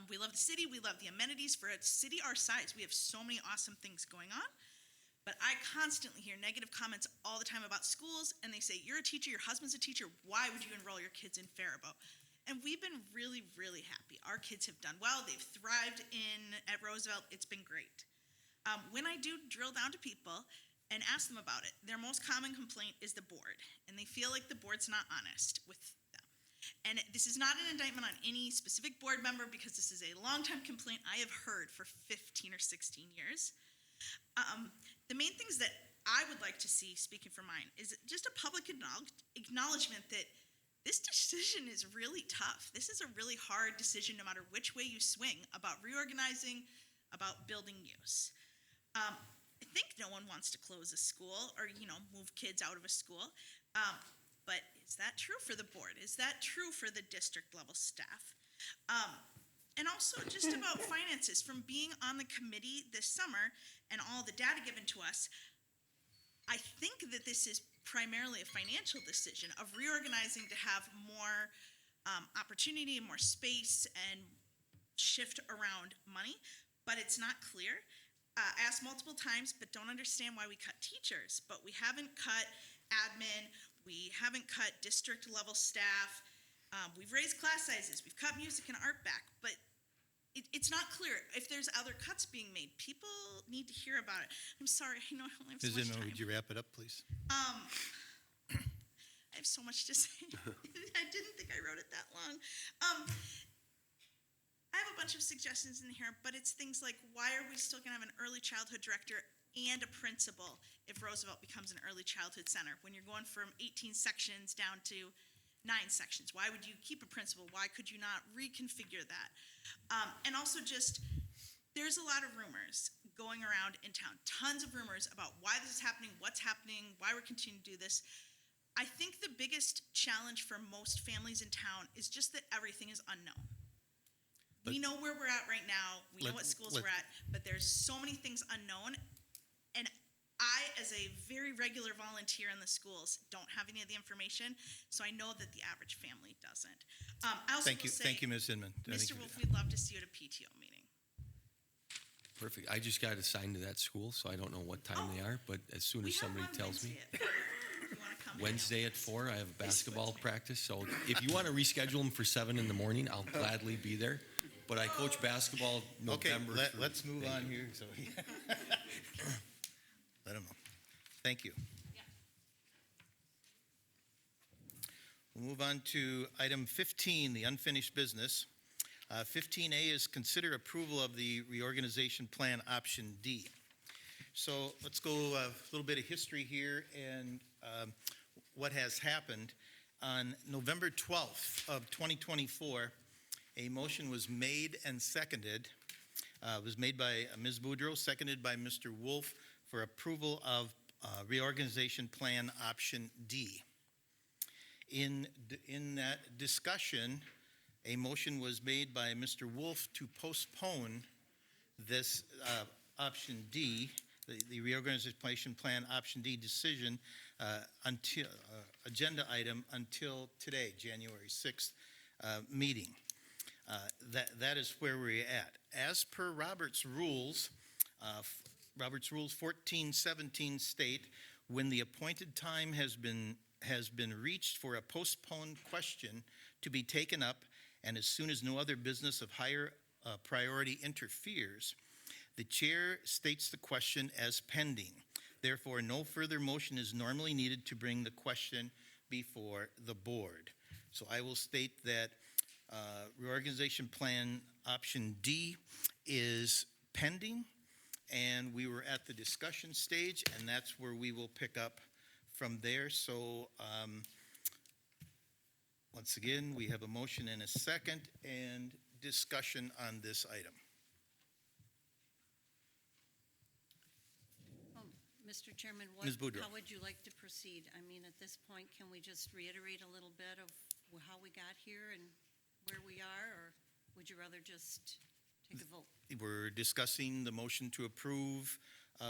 [SPEAKER 9] We love the city, we love the amenities. For a city our size, we have so many awesome things going on, but I constantly hear negative comments all the time about schools, and they say, you're a teacher, your husband's a teacher, why would you enroll your kids in Faribault? And we've been really, really happy. Our kids have done well, they've thrived at Roosevelt, it's been great. When I do drill down to people and ask them about it, their most common complaint is the board, and they feel like the board's not honest with them. And this is not an indictment on any specific board member, because this is a long-time complaint I have heard for 15 or 16 years. The main things that I would like to see, speaking for mine, is just a public acknowledgement that this decision is really tough. This is a really hard decision, no matter which way you swing, about reorganizing, about building use. I think no one wants to close a school or, move kids out of a school. But is that true for the board? Is that true for the district level staff? And also just about finances. From being on the committee this summer and all the data given to us, I think that this is primarily a financial decision of reorganizing to have more opportunity and more space and shift around money, but it's not clear. Asked multiple times, but don't understand why we cut teachers, but we haven't cut admin, we haven't cut district level staff, we've raised class sizes, we've cut music and art back, but it's not clear if there's other cuts being made. People need to hear about it. I'm sorry, I know I only have so
[SPEAKER 1] Ms.
[SPEAKER 9] much
[SPEAKER 1] Inman,
[SPEAKER 9] time.
[SPEAKER 1] would you wrap it up, please?
[SPEAKER 9] I have so much to say. I didn't think I wrote it that long. I have a bunch of suggestions in here, but it's things like, why are we still gonna have an early childhood director and a principal if Roosevelt becomes an early childhood center? When you're going from 18 sections down to 9 sections, why would you keep a principal? Why could you not reconfigure that? And also just, there's a lot of rumors going around in town, tons of rumors about why this is happening, what's happening, why we're continuing to do this. I think the biggest challenge for most families in town is just that everything is unknown. We know where we're at right now, we know what schools we're at, but there's so many things unknown. And I, as a very regular volunteer in the schools, don't have any of the information, so I know that the average family doesn't. I also
[SPEAKER 1] Thank
[SPEAKER 9] will
[SPEAKER 1] you,
[SPEAKER 9] say,
[SPEAKER 1] thank you, Ms. Inman. I think
[SPEAKER 9] Mr. Wolf, we'd love to see you at a PTO meeting.
[SPEAKER 6] Perfect. I just got assigned to that school, so I don't know what time they are, but as soon
[SPEAKER 9] We
[SPEAKER 6] as
[SPEAKER 9] have
[SPEAKER 6] somebody
[SPEAKER 9] one
[SPEAKER 6] tells me.
[SPEAKER 9] Wednesday at 4, if you wanna come hang out.
[SPEAKER 6] Wednesday at 4, I have basketball practice, so if you want to reschedule them for 7 in the morning, I'll gladly be there. But I coach basketball
[SPEAKER 1] Okay,
[SPEAKER 6] November. through
[SPEAKER 1] let's move
[SPEAKER 6] May.
[SPEAKER 1] on here, so. Let him know. Thank you. We'll move on to item 15, the unfinished business. 15A is consider approval of the reorganization plan option D. So let's go a little bit of history here and what has happened. On November 12th of 2024, a motion was made and seconded. It was made by Ms. Boudreau, seconded by Mr. Wolf for approval of reorganization plan option D. In that discussion, a motion was made by Mr. Wolf to postpone this option D, the reorganization plan option D decision until agenda item until today, January 6th meeting. That is where we're at. As per Robert's Rules 1417 state, when the appointed time has been reached for a postponed question to be taken up, and as soon as no other business of higher priority interferes, the chair states the question as pending. Therefore, no further motion is normally needed to bring the question before the board. So I will state that reorganization plan option D is pending, and we were at the discussion stage, and that's where we will pick up from there. So once again, we have a motion and a second and discussion on this item.
[SPEAKER 3] Mr. Chairman,
[SPEAKER 1] Ms. Boudreau.
[SPEAKER 3] how would you like to proceed? I mean, at this point, can we just reiterate a little bit of how we got here and where we are, or would you rather just take a vote?
[SPEAKER 1] We're discussing the motion to approve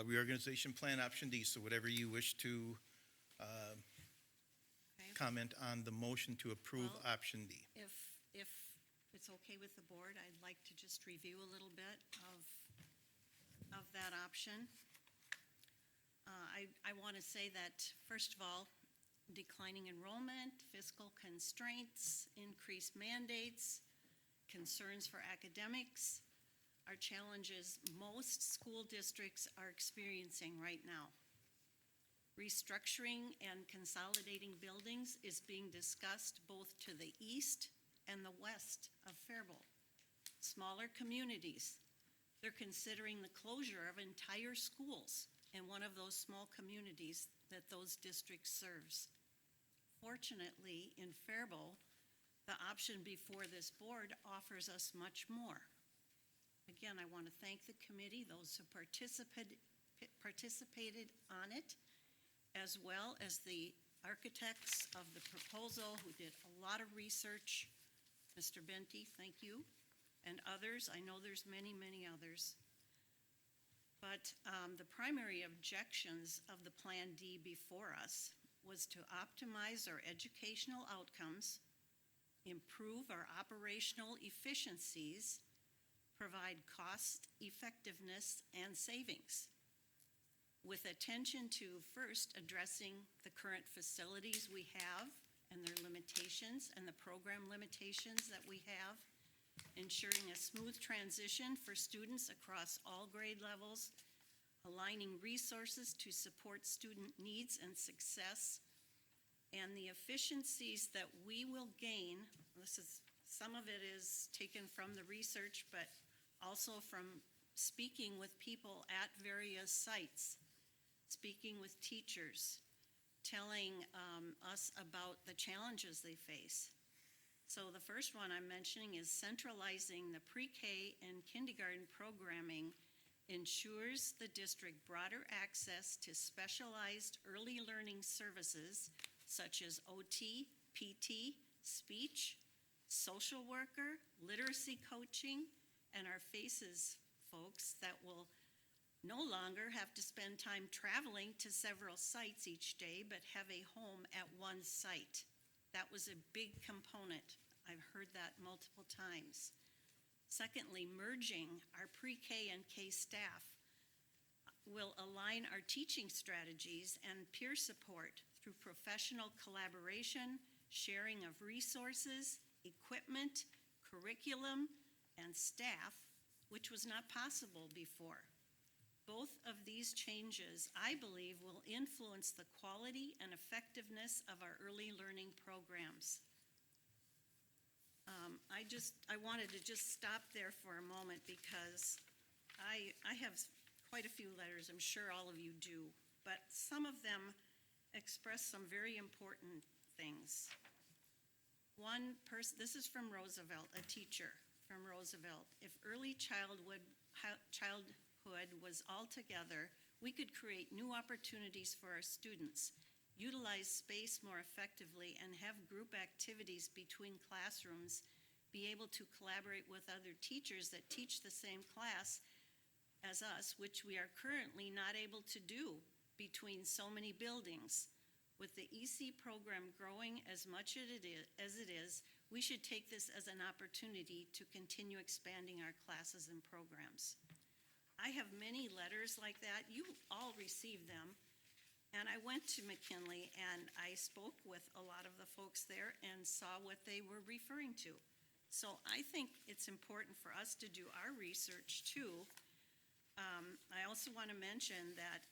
[SPEAKER 1] reorganization plan option D, so whatever you wish to
[SPEAKER 3] Okay.
[SPEAKER 1] comment on the motion to approve
[SPEAKER 3] Well,
[SPEAKER 1] option D.
[SPEAKER 3] If it's okay with the board, I'd like to just review a little bit of that option. I want to say that, first of all, declining enrollment, fiscal constraints, increased mandates, concerns for academics are challenges most school districts are experiencing right now. Restructuring and consolidating buildings is being discussed both to the east and the west of Faribault. Smaller communities, they're considering the closure of entire schools in one of those small communities that those districts serves. Fortunately, in Faribault, the option before this board offers us much more. Again, I want to thank the committee, those who participated on it, as well as the architects of the proposal who did a lot of research. Mr. Benty, thank you, and others. I know there's many, many others. But the primary objections of the Plan D before us was to optimize our educational outcomes, improve our operational efficiencies, provide cost effectiveness and savings. with attention to first addressing the current facilities we have and their limitations and the program limitations that we have, ensuring a smooth transition for students across all grade levels, aligning resources to support student needs and success, and the efficiencies that we will gain. Some of it is taken from the research, but also from speaking with people at various sites, speaking with teachers, telling us about the challenges they face. So the first one I'm mentioning is centralizing the pre-K and kindergarten programming ensures the district broader access to specialized early learning services such as OT, PT, speech, social worker, literacy coaching, and our FACES folks that will no longer have to spend time traveling to several sites each day, but have a home at one site. That was a big component. I've heard that multiple times. Secondly, merging our pre-K and K staff will align our teaching strategies and peer support through professional collaboration, sharing of resources, equipment, curriculum, and staff, which was not possible before. Both of these changes, I believe, will influence the quality and effectiveness of our early learning programs. I wanted to just stop there for a moment because I have quite a few letters, I'm sure all of you do, but some of them express some very important things. One person, this is from Roosevelt, a teacher from Roosevelt. If early childhood was all together, we could create new opportunities for our students, utilize space more effectively, and have group activities between classrooms, be able to collaborate with other teachers that teach the same class as us, which we are currently not able to do between so many buildings. With the EC program growing as much as it is, we should take this as an opportunity to continue expanding our classes and programs. I have many letters like that. You all received them. And I went to McKinley and I spoke with a lot of the folks there and saw what they were referring to. So I think it's important for us to do our research too. I also want to mention that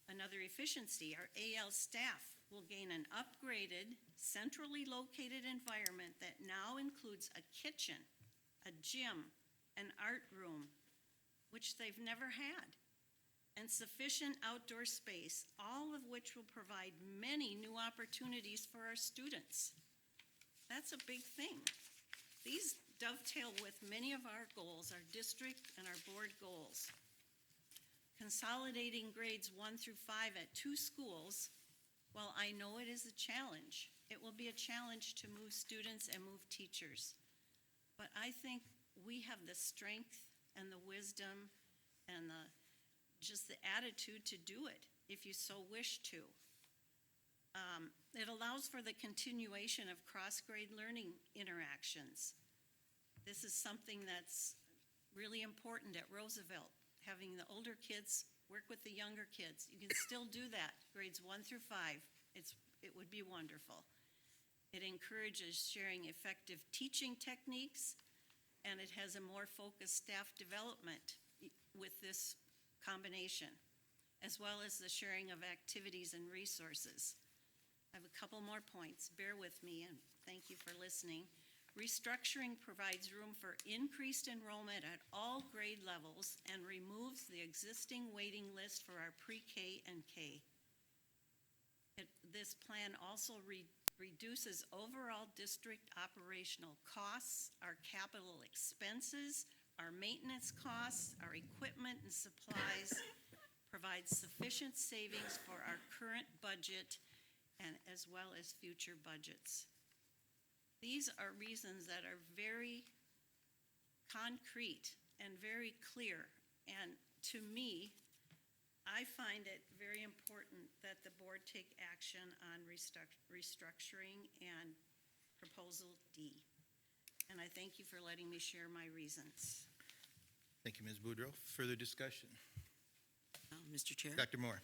[SPEAKER 3] another efficiency, our AL staff will gain an upgraded, centrally located environment that now includes a kitchen, a gym, an art room, which they've never had, and sufficient outdoor space, all of which will provide many new opportunities for our students. That's a big thing. These dovetail with many of our goals, our district and our board goals. Consolidating grades 1 through 5 at 2 schools, while I know it is a challenge, it will be a challenge to move students and move teachers. But I think we have the strength and the wisdom and just the attitude to do it, if you so wish to. It allows for the continuation of cross-grade learning interactions. This is something that's really important at Roosevelt, having the older kids work with the younger kids. You can still do that, grades 1 through 5. It would be wonderful. It encourages sharing effective teaching techniques, and it has a more focused staff development with this combination, as well as the sharing of activities and resources. I have a couple more points. Bear with me, and thank you for listening. Restructuring provides room for increased enrollment at all grade levels and removes the existing waiting list for our pre-K and K. This plan also reduces overall district operational costs, our capital expenses, our maintenance costs, our equipment and supplies, provides sufficient savings for our current budget and as well as future budgets. These are reasons that are very concrete and very clear. And to me, I find it very important that the board take action on restructuring and proposal D. And I thank you for letting me share my reasons.
[SPEAKER 1] Thank you, Ms. Boudreau. Further discussion?
[SPEAKER 4] No. Mr. Chair?
[SPEAKER 1] Dr. Moore?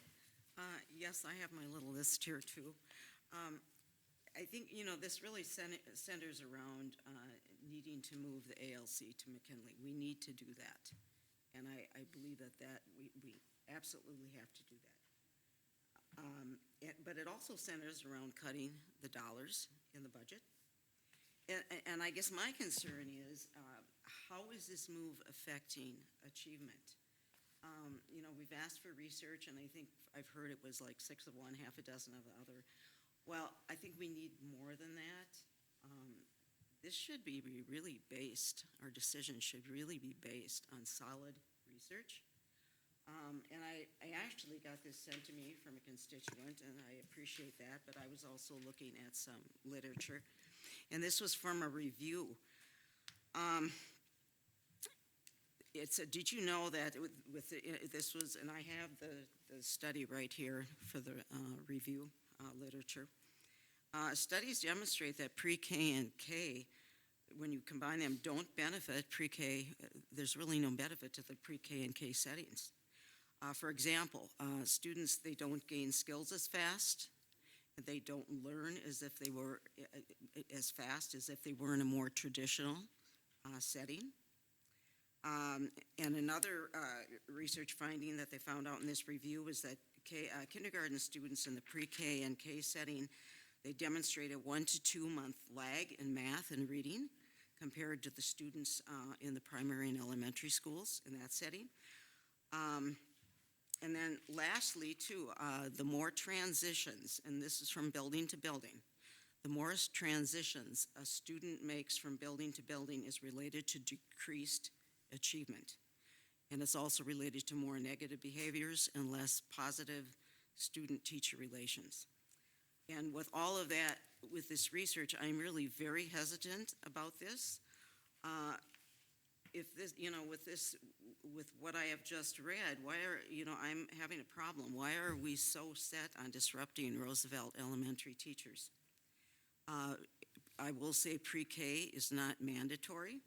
[SPEAKER 4] Yes, I have my little list here, too. I think, this really centers around needing to move the ALC to McKinley. We need to do that. And I believe that we absolutely have to do that. But it also centers around cutting the dollars in the budget. And I guess my concern is, how is this move affecting achievement? We've asked for research, and I think I've heard it was like 6 of one, half a dozen of the other. Well, I think we need more than that. This should be really based, our decision should really be based on solid research. And I actually got this sent to me from a constituent, and I appreciate that, but I was also looking at some literature. And this was from a review. Did you know that this was, and I have the study right here for the review literature. Studies demonstrate that pre-K and K, when you combine them, don't benefit pre-K. There's really no benefit to the pre-K and K settings. For example, students, they don't gain skills as fast. They don't learn as if they were as fast as if they were in a more traditional setting. And another research finding that they found out in this review was that kindergarten students in the pre-K and K setting, they demonstrate a 1 to 2 month lag in math and reading compared to the students in the primary and elementary schools in that setting. And then lastly, too, the more transitions, and this is from building to building, the more transitions a student makes from building to building is related to decreased achievement. And it's also related to more negative behaviors and less positive student-teacher relations. And with all of that, with this research, I'm really very hesitant about this. If this, with what I have just read, I'm having a problem. Why are we so set on disrupting Roosevelt Elementary teachers? I will say pre-K is not mandatory.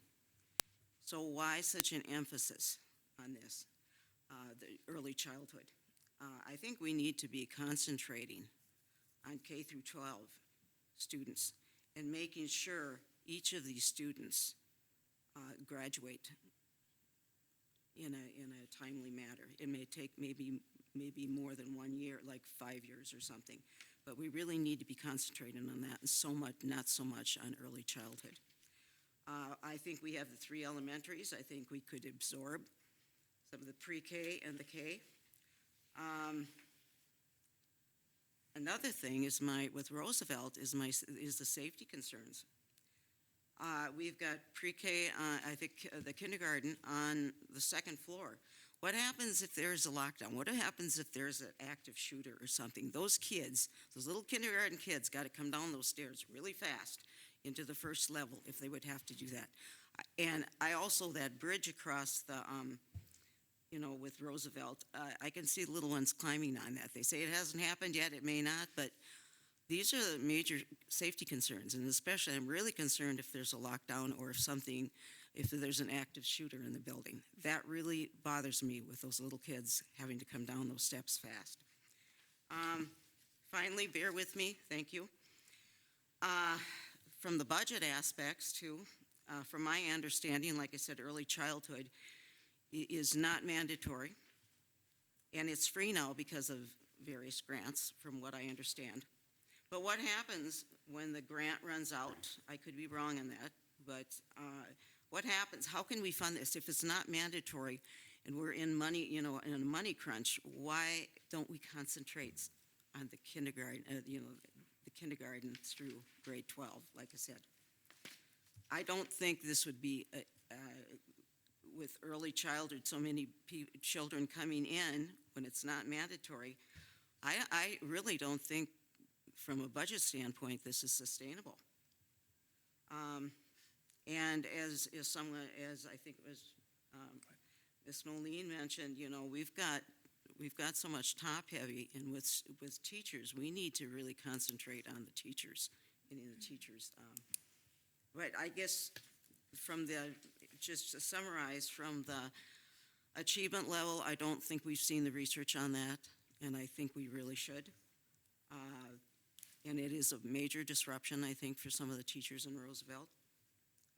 [SPEAKER 4] So why such an emphasis on this, the early childhood? I think we need to be concentrating on K through 12 students and making sure each of these students graduate in a timely manner. It may take maybe more than 1 year, like 5 years or something, but we really need to be concentrating on that and not so much on early childhood. I think we have the 3 elementaries. I think we could absorb some of the pre-K and the K. Another thing is with Roosevelt is the safety concerns. We've got pre-K, I think the kindergarten on the 2nd floor. What happens if there's a lockdown? What happens if there's an active shooter or something? Those kids, those little kindergarten kids, got to come down those stairs really fast into the 1st level if they would have to do that. And that bridge across the, with Roosevelt, I can see the little ones climbing on that. They say it hasn't happened yet, it may not, but these are major safety concerns, and especially I'm really concerned if there's a lockdown or if there's an active shooter in the building. That really bothers me with those little kids having to come down those steps fast. Finally, bear with me, thank you. From the budget aspects too, from my understanding, like I said, early childhood is not mandatory, and it's free now because of various grants, from what I understand. But what happens when the grant runs out? I could be wrong on that, but what happens? How can we fund this? If it's not mandatory and we're in money, in a money crunch, why don't we concentrate on the kindergarten, the kindergarten through grade 12, like I said? I don't think this would be, with early childhood, so many children coming in when it's not mandatory. I really don't think, from a budget standpoint, this is sustainable. And as I think it was Ms. Moline mentioned, we've got so much top heavy, and with teachers, we need to really concentrate on the teachers and in the teachers. But I guess just to summarize, from Achievement level, I don't think we've seen the research on that, and I think we really should. And it is a major disruption, I think, for some of the teachers in Roosevelt.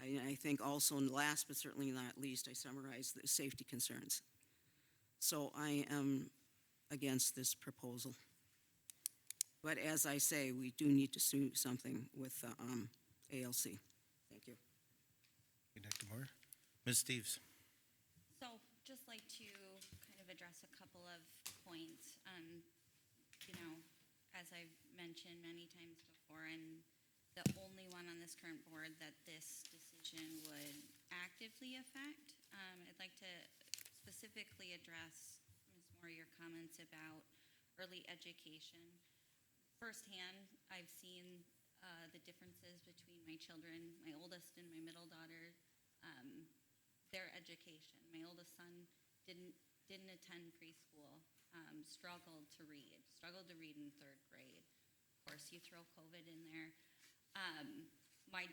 [SPEAKER 4] I think also, and last but certainly not least, I summarized the safety concerns. So I am against this proposal. But as I say, we do need to do something with ALC. Thank you.
[SPEAKER 1] Thank you, Dr. Moore. Ms. Steves?
[SPEAKER 7] So just like to kind of address a couple of points. You know, as I've mentioned many times before, I'm the only one on this current board that this decision would actively affect. I'd like to specifically address, Ms. Moore, your comments about early education. Firsthand, I've seen the differences between my children, my oldest and my middle daughter, their education. My oldest son didn't attend preschool, struggled to read in third grade. Of course, you throw COVID in there. My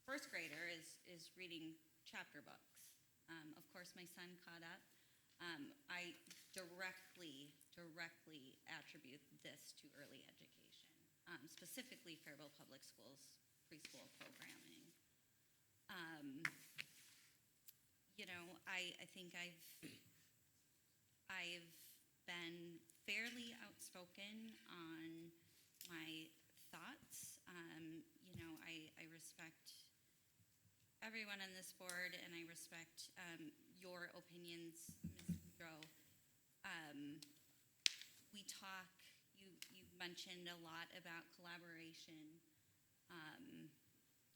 [SPEAKER 7] first grader is reading chapter books. Of course, my son caught up. I directly attribute this to early education, specifically Faribault Public Schools preschool programming. You know, I think I've been fairly outspoken on my thoughts. You know, I respect everyone on this board, and I respect your opinions, Ms. Boudreau. You mentioned a lot about collaboration.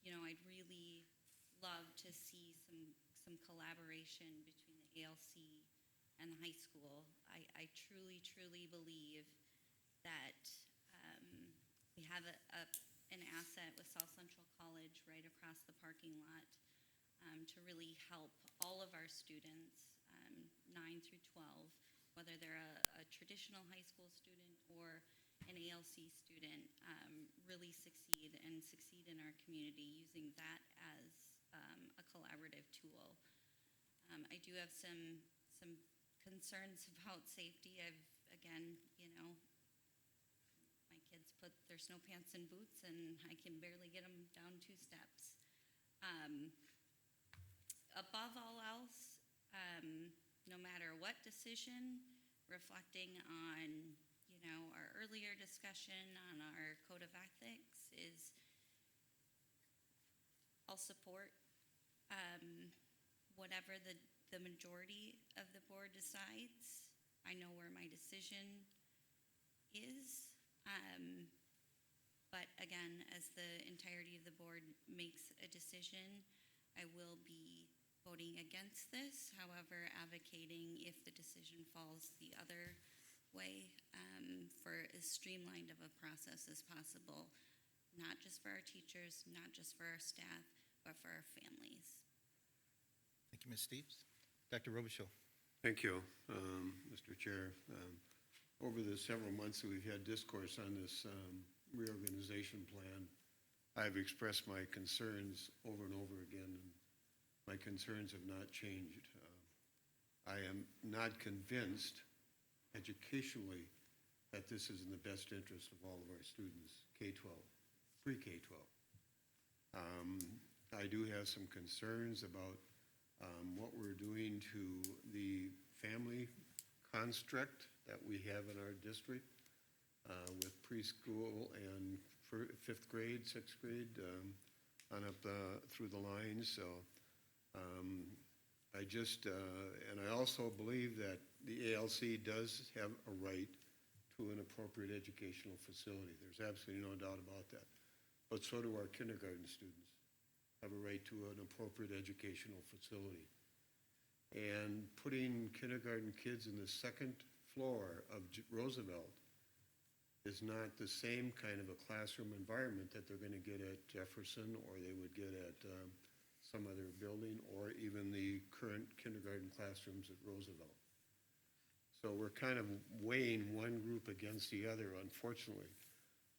[SPEAKER 7] You know, I'd really love to see some collaboration between the ALC and the high school. I truly believe that we have an asset with South Central College right across the parking lot to really help all of our students, 9 through 12, whether they're a traditional high school student or an ALC student, really succeed in our community using that as a collaborative tool. I do have some concerns about safety. Again, you know, my kids put their snow pants in boots, and I can barely get them down 2 steps. Above all else, no matter what decision, reflecting on, you know, our earlier discussion on our code of ethics is, I'll support whatever the majority of the board decides. I know where my decision is. But again, as the entirety of the board makes a decision, I will be voting against this. However, advocating if the decision falls the other way, for as streamlined of a process as possible, not just for our teachers, not just for our staff, but for our families.
[SPEAKER 1] Thank you, Ms. Steves. Dr. Robichaud?
[SPEAKER 2] Thank you, Mr. Chair. Over the several months that we've had discourse on this reorganization plan, I've expressed my concerns over and over again, and my concerns have not changed. I am not convinced educationally that this is in the best interest of all of our students, K-12, pre-K-12. I do have some concerns about what we're doing to the family construct that we have in our district with preschool and 5th grade, 6th grade, on up through the line. So and I also believe that the ALC does have a right to an appropriate educational facility. There's absolutely no doubt about that. But so do our kindergarten students have a right to an appropriate educational facility. And putting kindergarten kids in the 2nd floor of Roosevelt is not the same kind of a classroom environment that they're going to get at Jefferson, or they would get at some other building, or even the current kindergarten classrooms at Roosevelt. So we're kind of weighing one group against the other, unfortunately.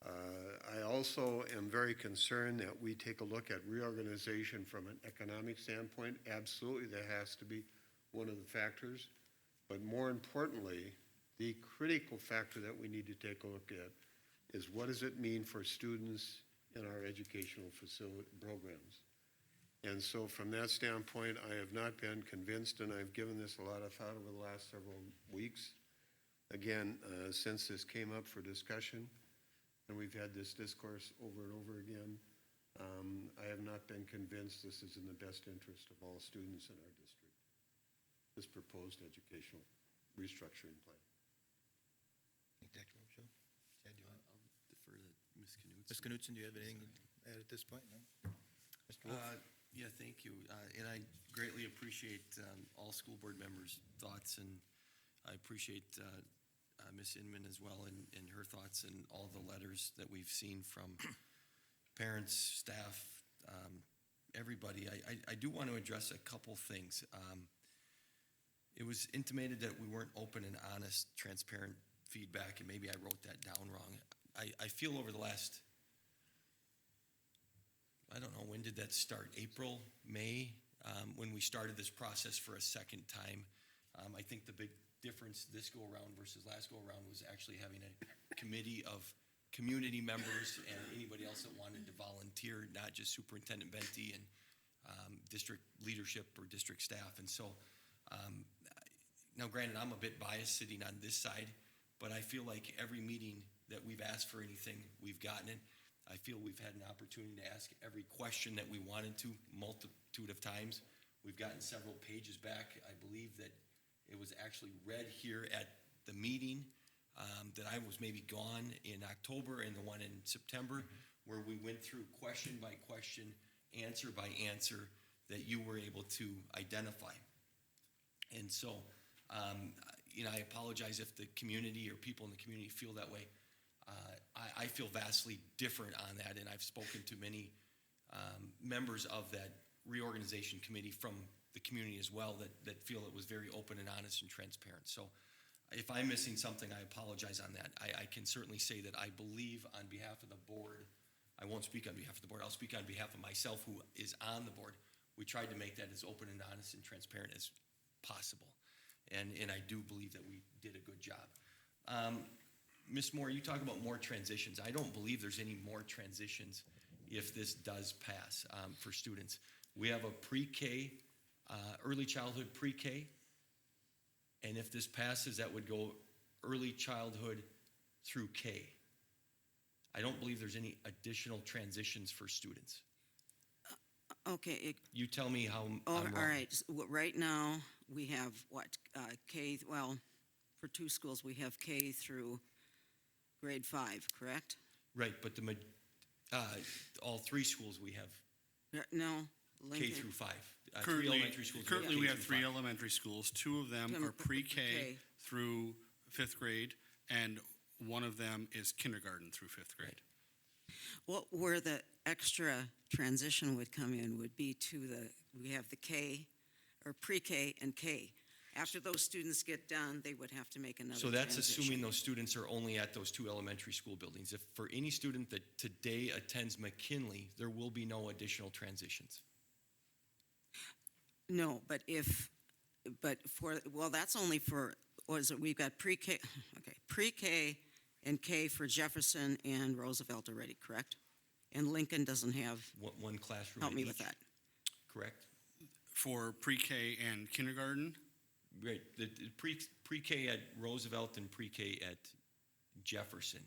[SPEAKER 2] I also am very concerned that we take a look at reorganization from an economic standpoint. Absolutely, there has to be one of the factors, but more importantly, the critical factor that we need to take a look at is what does it mean for students in our educational facility programs? And so from that standpoint, I have not been convinced, and I've given this a lot of thought over the last several weeks. Again, since this came up for discussion, and we've had this discourse over and over again, I have not been convinced this is in the best interest of all students in our district, this proposed educational restructuring plan.
[SPEAKER 1] Dr. Robichaud? Chad, do you want-
[SPEAKER 6] I'll defer to Ms. Knutson.
[SPEAKER 1] Ms. Knutson, do you have anything to add at this point? No? Mr. Wolf?
[SPEAKER 6] Yeah, thank you. And I greatly appreciate all school board members' thoughts, and I appreciate Ms. Inman as well and her thoughts and all the letters that we've seen from parents, staff, everybody. I do want to address a couple things. It was intimated that we weren't open and honest, transparent feedback, and maybe I wrote that down wrong. I feel over the last, I don't know, when did that start? April, May, when we started this process for a second time. I think the big difference this go-around versus last go-around was actually having a committee of community members and anybody else that wanted to volunteer, not just Superintendent Benty and district leadership or district staff. And so, now granted, I'm a bit biased sitting on this side, but I feel like every meeting that we've asked for anything, we've gotten it. I feel we've had an opportunity to ask every question that we wanted to, multitude of times. We've gotten several pages back. I believe that it was actually read here at the meeting that I was maybe gone in October, and the one in September, where we went through question by question, answer by answer, that you were able to identify. And so, I apologize if the community or people in the community feel that way. I feel vastly different on that, and I've spoken to many members of that reorganization committee from the community as well that feel it was very open and honest and transparent. So if I'm missing something, I apologize on that. I can certainly say that I believe on behalf of the board, I won't speak on behalf of the board, I'll speak on behalf of myself who is on the board. We tried to make that as open and honest and transparent as possible. And I do believe that we did a good job. Ms. Moore, you talk about more transitions. I don't believe there's any more transitions if this does pass for students. We have a pre-K, early childhood pre-K, and if this passes, that would go early childhood through K. I don't believe there's any additional transitions for students.
[SPEAKER 4] Okay,
[SPEAKER 6] You tell me how I'm
[SPEAKER 4] all
[SPEAKER 6] wrong.
[SPEAKER 4] right. Right now, we have K, well, for two schools, we have K through grade 5, correct?
[SPEAKER 6] Right, but all three schools we have
[SPEAKER 4] No,
[SPEAKER 6] K
[SPEAKER 4] Lincoln.
[SPEAKER 6] through 5. Three
[SPEAKER 5] Currently,
[SPEAKER 6] elementary schools.
[SPEAKER 5] currently
[SPEAKER 6] K
[SPEAKER 5] we have
[SPEAKER 6] through
[SPEAKER 5] 3
[SPEAKER 6] 5.
[SPEAKER 5] elementary schools. 2 of them
[SPEAKER 4] Them
[SPEAKER 5] are pre-K
[SPEAKER 4] pre-K.
[SPEAKER 5] through 5th grade, and one of them is kindergarten through 5th grade.
[SPEAKER 4] Where the extra transition would come in would be we have the K, or pre-K and K. After those students get done, they would have to make another
[SPEAKER 6] So that's
[SPEAKER 4] transition.
[SPEAKER 6] assuming those students are only at those 2 elementary school buildings. If for any student that today attends McKinley, there will be no additional transitions.
[SPEAKER 4] No, that's only for, we've got pre-K, okay, pre-K and K for Jefferson and Roosevelt already, correct? And Lincoln doesn't have,
[SPEAKER 6] One classroom
[SPEAKER 4] help
[SPEAKER 6] at
[SPEAKER 4] me with
[SPEAKER 6] each,
[SPEAKER 4] that.
[SPEAKER 6] correct?
[SPEAKER 5] For pre-K and kindergarten,
[SPEAKER 6] Right, the pre-K at Roosevelt and pre-K at Jefferson.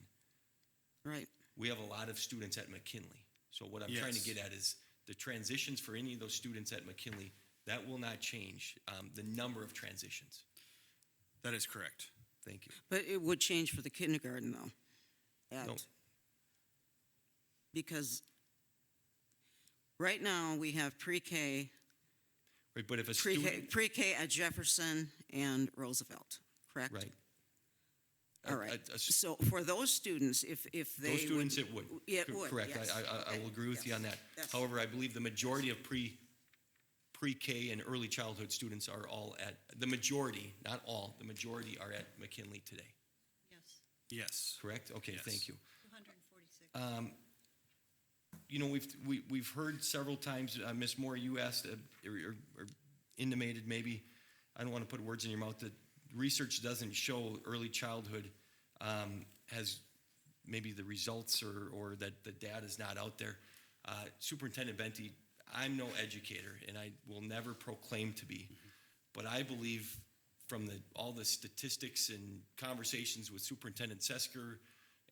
[SPEAKER 4] Right,
[SPEAKER 6] We have a lot of students at McKinley. So what I'm trying to
[SPEAKER 5] Yes.
[SPEAKER 6] get at is the transitions for any of those students at McKinley, that will not change the number of transitions.
[SPEAKER 5] that is correct.
[SPEAKER 6] Thank you.
[SPEAKER 4] but it would change for the kindergarten, though.
[SPEAKER 6] No.
[SPEAKER 4] Because right now, we have pre-K,
[SPEAKER 6] Right, but if a student,
[SPEAKER 4] pre-K at Jefferson and Roosevelt, correct?
[SPEAKER 6] right.
[SPEAKER 4] All right,
[SPEAKER 6] A- a-
[SPEAKER 4] so for those students, if they
[SPEAKER 6] Those students, it would.
[SPEAKER 4] It would,
[SPEAKER 6] Correct,
[SPEAKER 4] yes.
[SPEAKER 6] I will agree with you on that.
[SPEAKER 4] Yes.
[SPEAKER 6] However, I believe the majority of pre-K and early childhood students are all the majority, not all, the majority are at McKinley today,
[SPEAKER 3] Yes,
[SPEAKER 5] Yes.
[SPEAKER 6] correct? Okay,
[SPEAKER 5] Yes.
[SPEAKER 6] thank you.
[SPEAKER 3] 246.
[SPEAKER 6] We've heard several times, Ms. Moore, you asked, or intimated maybe, I don't want to put words in your mouth, that research doesn't show early childhood has maybe the results or that the data's not out there. Superintendent Benty, I'm no educator, and I will never proclaim to be, but I believe from all the statistics and conversations with Superintendent Sesker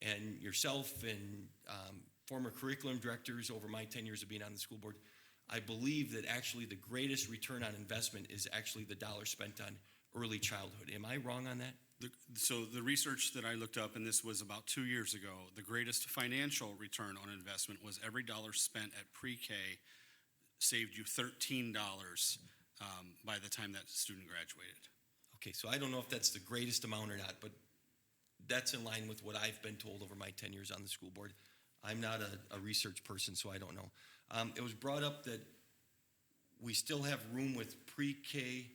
[SPEAKER 6] and yourself and former curriculum directors over my 10 years of being on the school board, I believe that actually the greatest return on investment is actually the dollar spent on early childhood. Am I wrong on that?
[SPEAKER 5] So the research that I looked up, and this was about 2 years ago, the greatest financial return on investment was every dollar spent at pre-K saved you $13 by the time that student graduated.
[SPEAKER 6] Okay, so I don't know if that's the greatest amount or not, but that's in line with what I've been told over my 10 years on the school board. I'm not a research person, so I don't know. It was brought up that we still have room with pre-K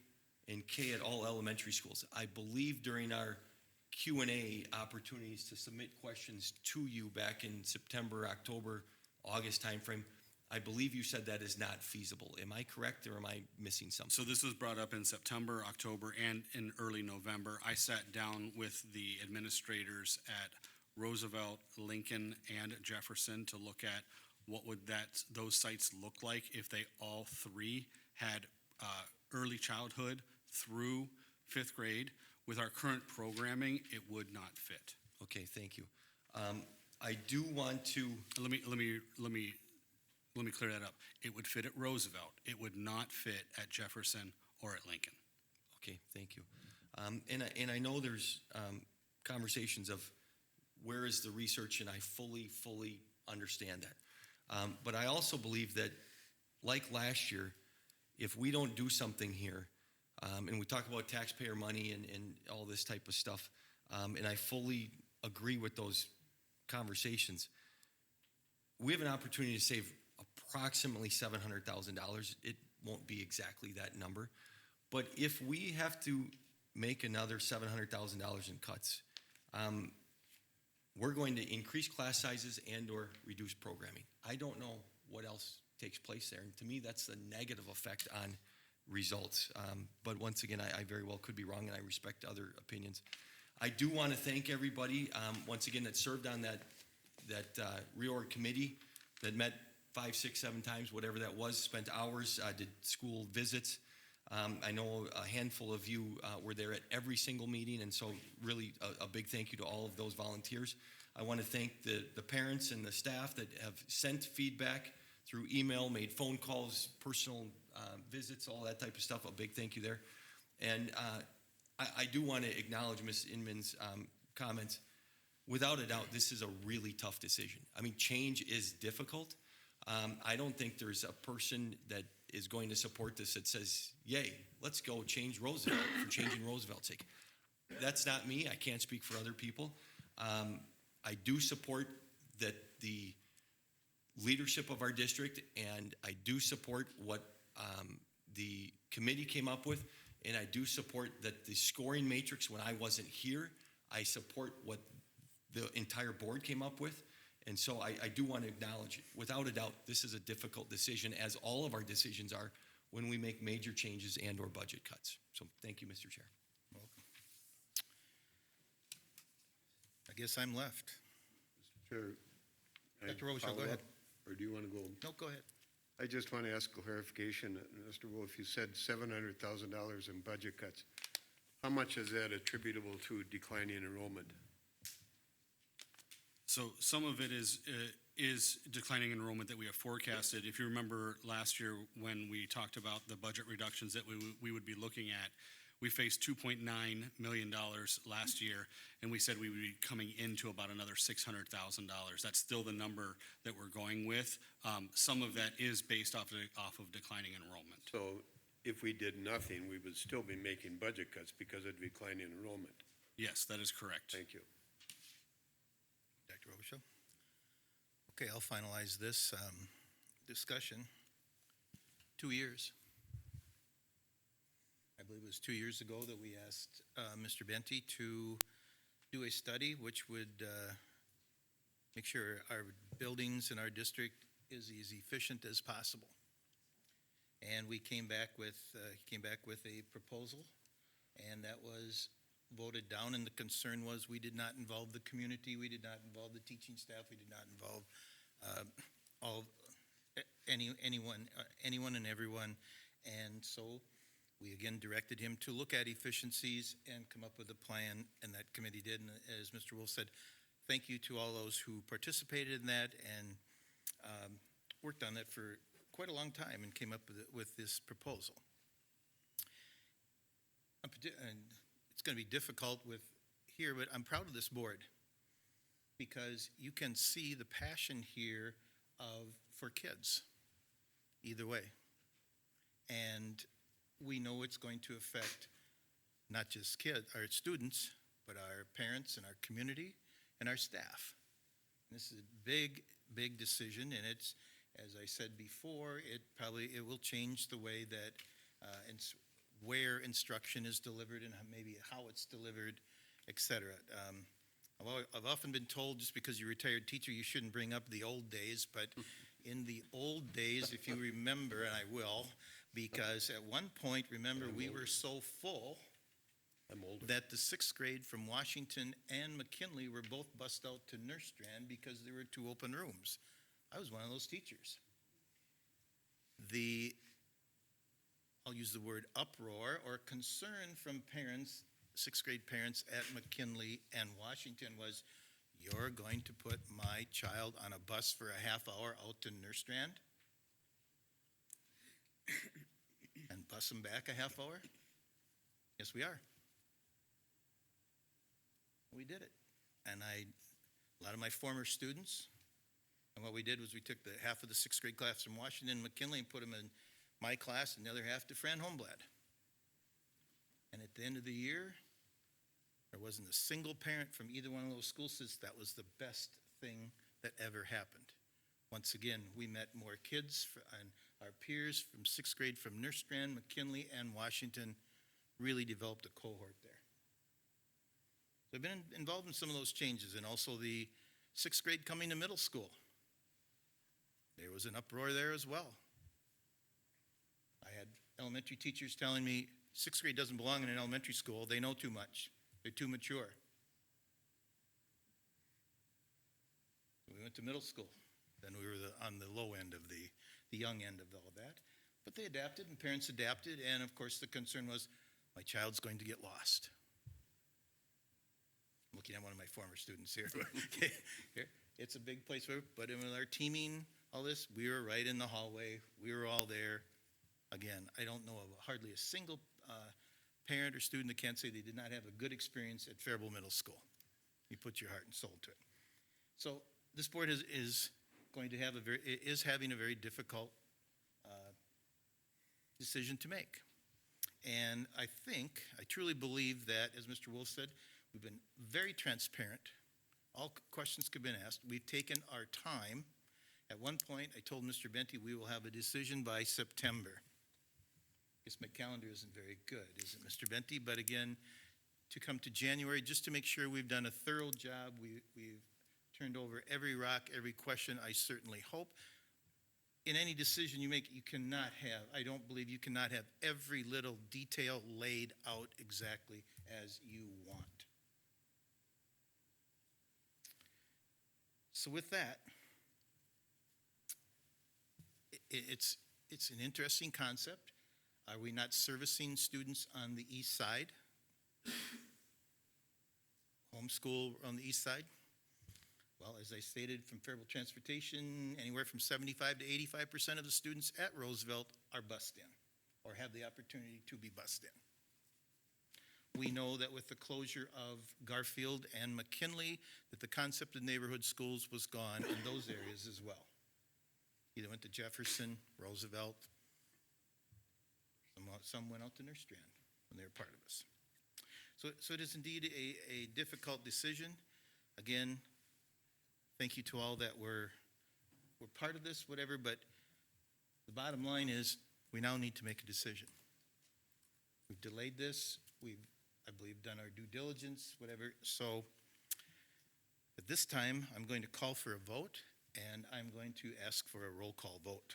[SPEAKER 6] and K at all elementary schools. I believe during our Q&A opportunities to submit questions to you back in September, October, August timeframe, I believe you said that is not feasible. Am I correct, or am I missing something?
[SPEAKER 5] So this was brought up in September, October, and in early November. I sat down with the administrators at Roosevelt, Lincoln, and Jefferson to look at what would those sites look like if they all three had early childhood through fifth grade. With our current programming, it would not fit.
[SPEAKER 6] Okay, thank you. I do want to,
[SPEAKER 5] Let me clear that up. It would fit at Roosevelt. It would not fit at Jefferson or at Lincoln.
[SPEAKER 6] okay, thank you. And I know there's conversations of where is the research, and I fully understand that. But I also believe that, like last year, if we don't do something here, and we talk about taxpayer money and all this type of stuff, and I fully agree with those conversations, we have an opportunity to save approximately $700,000. It won't be exactly that number. But if we have to make another $700,000 in cuts, we're going to increase class sizes and or reduce programming. I don't know what else takes place there. And to me, that's the negative effect on results. But once again, I very well could be wrong, and I respect other opinions. I do want to thank everybody, once again, that served on that reorg committee that met 5, 6, 7 times, whatever that was, spent hours, did school visits. I know a handful of you were there at every single meeting, and so really a big thank you to all of those volunteers. I want to thank the parents and the staff that have sent feedback through email, made phone calls, personal visits, all that type of stuff. A big thank you there. And I do want to acknowledge Ms. Inman's comments. Without a doubt, this is a really tough decision. I mean, change is difficult. I don't think there's a person that is going to support this that says, yay, let's go change Roosevelt for changing Roosevelt's sake. That's not me. I can't speak for other people. I do support that the leadership of our district, and I do support what the committee came up with, and I do support that the scoring matrix, when I wasn't here, I support what the entire board came up with. And so I do want to acknowledge, without a doubt, this is a difficult decision, as all of our decisions are when we make major changes and or budget cuts. So thank you, Mr. Chair.
[SPEAKER 1] Welcome. I guess I'm left.
[SPEAKER 2] Chair.
[SPEAKER 1] Dr. Robichaud, go
[SPEAKER 2] follow
[SPEAKER 1] ahead.
[SPEAKER 2] up, or do you want to go?
[SPEAKER 1] No, go ahead.
[SPEAKER 2] I just want to ask clarification. Mr. Wolf, you said $700,000 in budget cuts. How much is that attributable to declining enrollment?
[SPEAKER 5] So some of it is declining enrollment that we have forecasted. If you remember last year when we talked about the budget reductions that we would be looking at, we faced $2.9 million last year, and we said we would be coming into about another $600,000. That's still the number that we're going with. Some of that is based off of declining enrollment.
[SPEAKER 2] So if we did nothing, we would still be making budget cuts because of declining enrollment.
[SPEAKER 5] Yes, that is correct.
[SPEAKER 2] Thank you.
[SPEAKER 1] Dr. Robichaud? Okay, I'll finalize this discussion. 2 years. I believe it was 2 years ago that we asked Mr. Benty to do a study which would make sure our buildings in our district is as efficient as possible. And we came back with, he came back with a proposal, and that was voted down, and the concern was we did not involve the community, we did not involve the teaching staff, we did not involve anyone and everyone. And so we again directed him to look at efficiencies and come up with a plan, and that committee did. And as Mr. Wolf said, thank you to all those who participated in that and worked on that for quite a long time and came up with this proposal. And it's going to be difficult with here, but I'm proud of this board because you can see the passion here for kids either way. And we know it's going to affect not just kids, our students, but our parents and our community and our staff. This is a big, big decision, and it's, as I said before, it will change the way that where instruction is delivered and maybe how it's delivered, et cetera. I've often been told just because you're a retired teacher, you shouldn't bring up the old days, but in the old days, if you remember, and I will, because at one point, remember, we were so full
[SPEAKER 2] I'm older.
[SPEAKER 1] that the sixth grade from Washington and McKinley were both bussed out to Nerstrand because there were 2 open rooms. I was one of those teachers. I'll use the word uproar or concern from parents, sixth grade parents at McKinley and Washington was, you're going to put my child on a bus for a half hour out to Nerstrand and bus him back a half hour? Yes, we are. We did it. And a lot of my former students, and what we did was we took the half of the sixth grade class from Washington and McKinley and put them in my class and the other half to Fran Holmblad. And at the end of the year, there wasn't a single parent from either one of those schools says that was the best thing that ever happened. Once again, we met more kids and our peers from sixth grade from Nerstrand, McKinley, and Washington, really developed a cohort there. So I've been involved in some of those changes, and also the sixth grade coming to middle school. There was an uproar there as well. I had elementary teachers telling me, sixth grade doesn't belong in an elementary school. They know too much. They're too mature. We went to middle school. Then we were on the low end of the young end of all that. But they adapted, and parents adapted, and of course the concern was, my child's going to get lost. I'm looking at one of my former students here. Here. It's a big place, but with our teaming, all this, we were right in the hallway. We were all there. Again, I don't know of hardly a single parent or student that can't say they did not have a good experience at Faribault Middle School. You put your heart and soul to it. So this board is having a very difficult decision to make. And I truly believe that, as Mr. Wolf said, we've been very transparent. All questions could have been asked. We've taken our time. At one point, I told Mr. Benty we will have a decision by September. I guess my calendar isn't very good, is it, Mr. Benty? But again, to come to January, just to make sure we've done a thorough job, we've turned over every rock, every question, I certainly hope. In any decision you make, I don't believe you cannot have every little detail laid out exactly as you want. So with that, it's an interesting concept. Are we not servicing students on the east side? Homeschool on the east side? Well, as I stated, from Faribault Transportation, anywhere from 75 to 85% of the students at Roosevelt are bused in or have the opportunity to be bused in. We know that with the closure of Garfield and McKinley, that the concept of neighborhood schools was gone in those areas as well. Either went to Jefferson, Roosevelt, some went out to Nerstrand when they were part of us. So it is indeed a difficult decision. Again, thank you to all that were part of this, whatever, but the bottom line is we now need to make a decision. We've delayed this. We've, I believe, done our due diligence, whatever. So at this time, I'm going to call for a vote, and I'm going to ask for a roll call vote.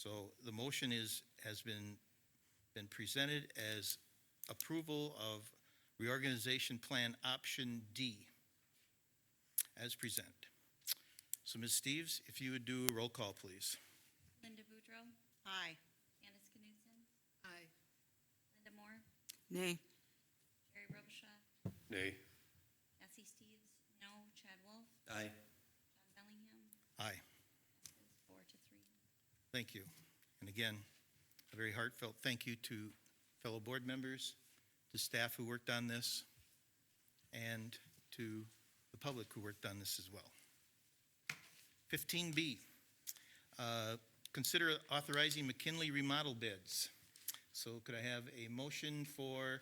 [SPEAKER 1] So the motion has been presented as approval of reorganization plan option D as presented. So Ms. Steves, if you would do a roll call, please.
[SPEAKER 7] Linda Boudreau,
[SPEAKER 3] Aye.
[SPEAKER 7] Candace Knudsen,
[SPEAKER 4] Aye.
[SPEAKER 7] Linda Moore,
[SPEAKER 4] Nay.
[SPEAKER 7] Jerry Robichaud,
[SPEAKER 2] Nay.
[SPEAKER 7] Bessie Steves, no, Chad Wolf,
[SPEAKER 6] Aye.
[SPEAKER 7] John Bellingham,
[SPEAKER 1] Aye.
[SPEAKER 7] passes 4-3.
[SPEAKER 1] Thank you. And again, a very heartfelt thank you to fellow board members, to staff who worked on this, and to the public who worked on this as well. 15B, consider authorizing McKinley remodel bids. So could I have a motion for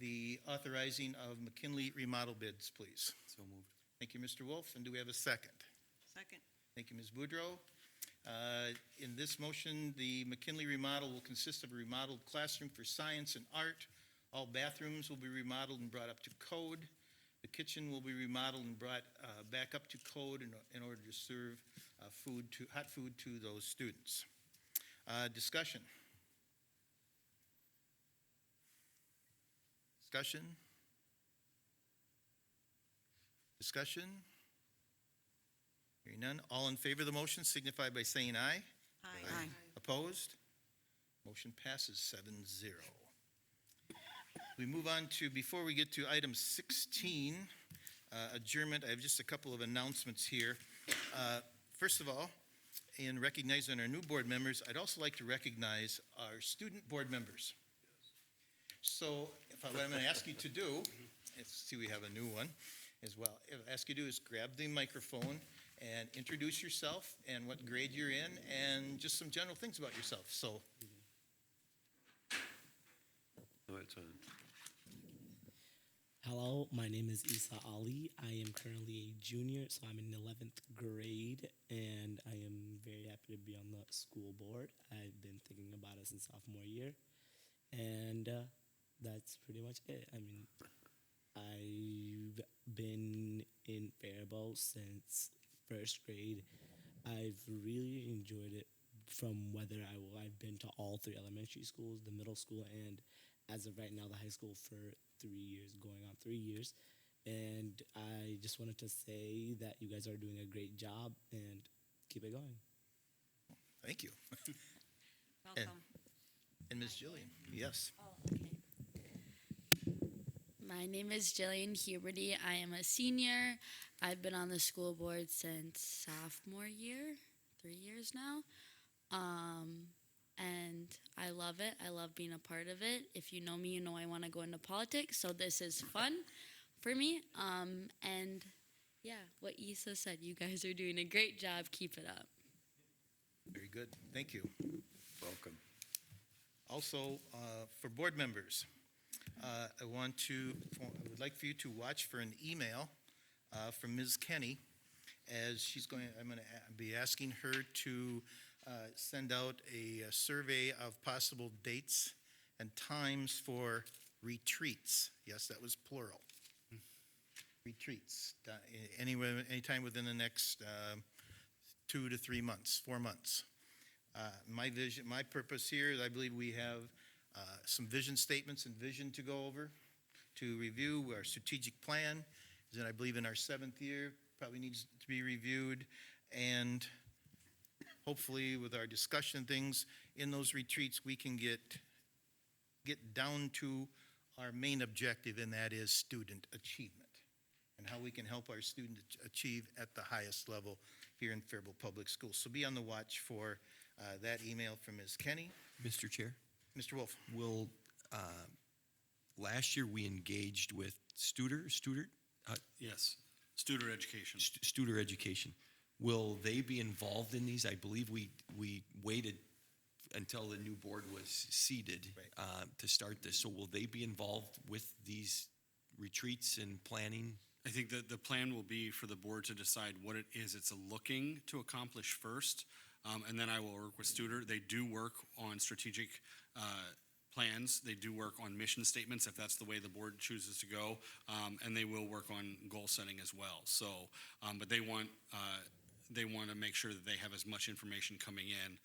[SPEAKER 1] the authorizing of McKinley remodel bids, please?
[SPEAKER 6] So moved.
[SPEAKER 1] Thank you, Mr. Wolf, and do we have a second?
[SPEAKER 3] Second.
[SPEAKER 1] Thank you, Ms. Boudreau. In this motion, the McKinley remodel will consist of a remodeled classroom for science and art. All bathrooms will be remodeled and brought up to code. The kitchen will be remodeled and brought back up to code in order to serve hot food to those students. Discussion. Discussion? Discussion? Hearing none. All in favor of the motion signify by saying aye.
[SPEAKER 3] Aye.
[SPEAKER 1] Opposed? Motion passes 7-0. We move on to, before we get to item 16, adjournment, I have just a couple of announcements here. First of all, in recognizing our new board members, I'd also like to recognize our student board members. So what I'm going to ask you to do, let's see, we have a new one as well. What I ask you to do is grab the microphone and introduce yourself and what grade you're in and just some general things about yourself. So,
[SPEAKER 2] No, it's on.
[SPEAKER 10] Hello, my name is Isa Ali. I am currently a junior, so I'm in 11th grade, and I am very happy to be on the school board. I've been thinking about it since sophomore year, and that's pretty much it. I mean, I've been in Faribault since first grade. I've really enjoyed it from whether I've been to all three elementary schools, the middle school, and as of right now, the high school for 3 years, going on 3 years. And I just wanted to say that you guys are doing a great job and keep it going.
[SPEAKER 1] thank you.
[SPEAKER 3] Welcome.
[SPEAKER 1] And Ms. Jillian, yes.
[SPEAKER 11] Oh, okay. My name is Jillian Huberty. I am a senior. I've been on the school board since sophomore year, 3 years now. And I love it. I love being a part of it. If you know me, you know I want to go into politics, so this is fun for me. And yeah, what Issa said, you guys are doing a great job. Keep it up.
[SPEAKER 1] Very good. Thank you.
[SPEAKER 2] Welcome.
[SPEAKER 1] Also, for board members, I would like for you to watch for an email from Ms. Kenny as I'm going to be asking her to send out a survey of possible dates and times for retreats. Yes, that was plural. Retreats, anytime within the next 2 to 3 months, 4 months. My purpose here is I believe we have some vision statements and vision to go over, to review. Our strategic plan is, I believe, in our 7th year, probably needs to be reviewed, and hopefully with our discussion things in those retreats, we can get down to our main objective, and that is student achievement and how we can help our students achieve at the highest level here in Faribault Public Schools. So be on the watch for that email from Ms. Kenny.
[SPEAKER 6] Mr. Chair,
[SPEAKER 1] Mr. Wolf.
[SPEAKER 6] will, last year we engaged with Studer,
[SPEAKER 5] Yes, Studer Education.
[SPEAKER 6] Studer Education. Will they be involved in these? I believe we waited until the new board was seated to start this. So will they be involved with these retreats and planning?
[SPEAKER 5] I think that the plan will be for the board to decide what it is it's looking to accomplish first, and then I will work with Studer. They do work on strategic plans. They do work on mission statements if that's the way the board chooses to go, and they will work on goal setting as well. So, but they want to make sure that they have as much information coming in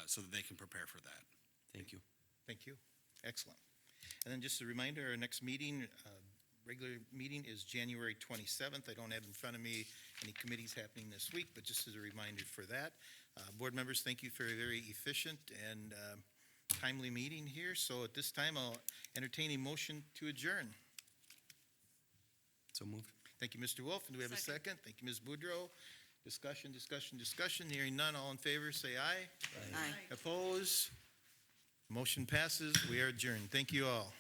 [SPEAKER 5] so that they can prepare for that.
[SPEAKER 6] Thank you.
[SPEAKER 1] Thank you. Excellent. And then just a reminder, our next meeting, regular meeting is January 27th. I don't have in front of me any committees happening this week, but just as a reminder for that. Board members, thank you for a very efficient and timely meeting here. So at this time, I'll entertain a motion to adjourn.
[SPEAKER 6] So moved.
[SPEAKER 1] Thank you, Mr. Wolf. And do we have a second? Thank you, Ms. Boudreau. Discussion. Hearing none, all in favor, say aye.
[SPEAKER 4] Aye.
[SPEAKER 1] Oppose? Motion passes. We are adjourned. Thank you all.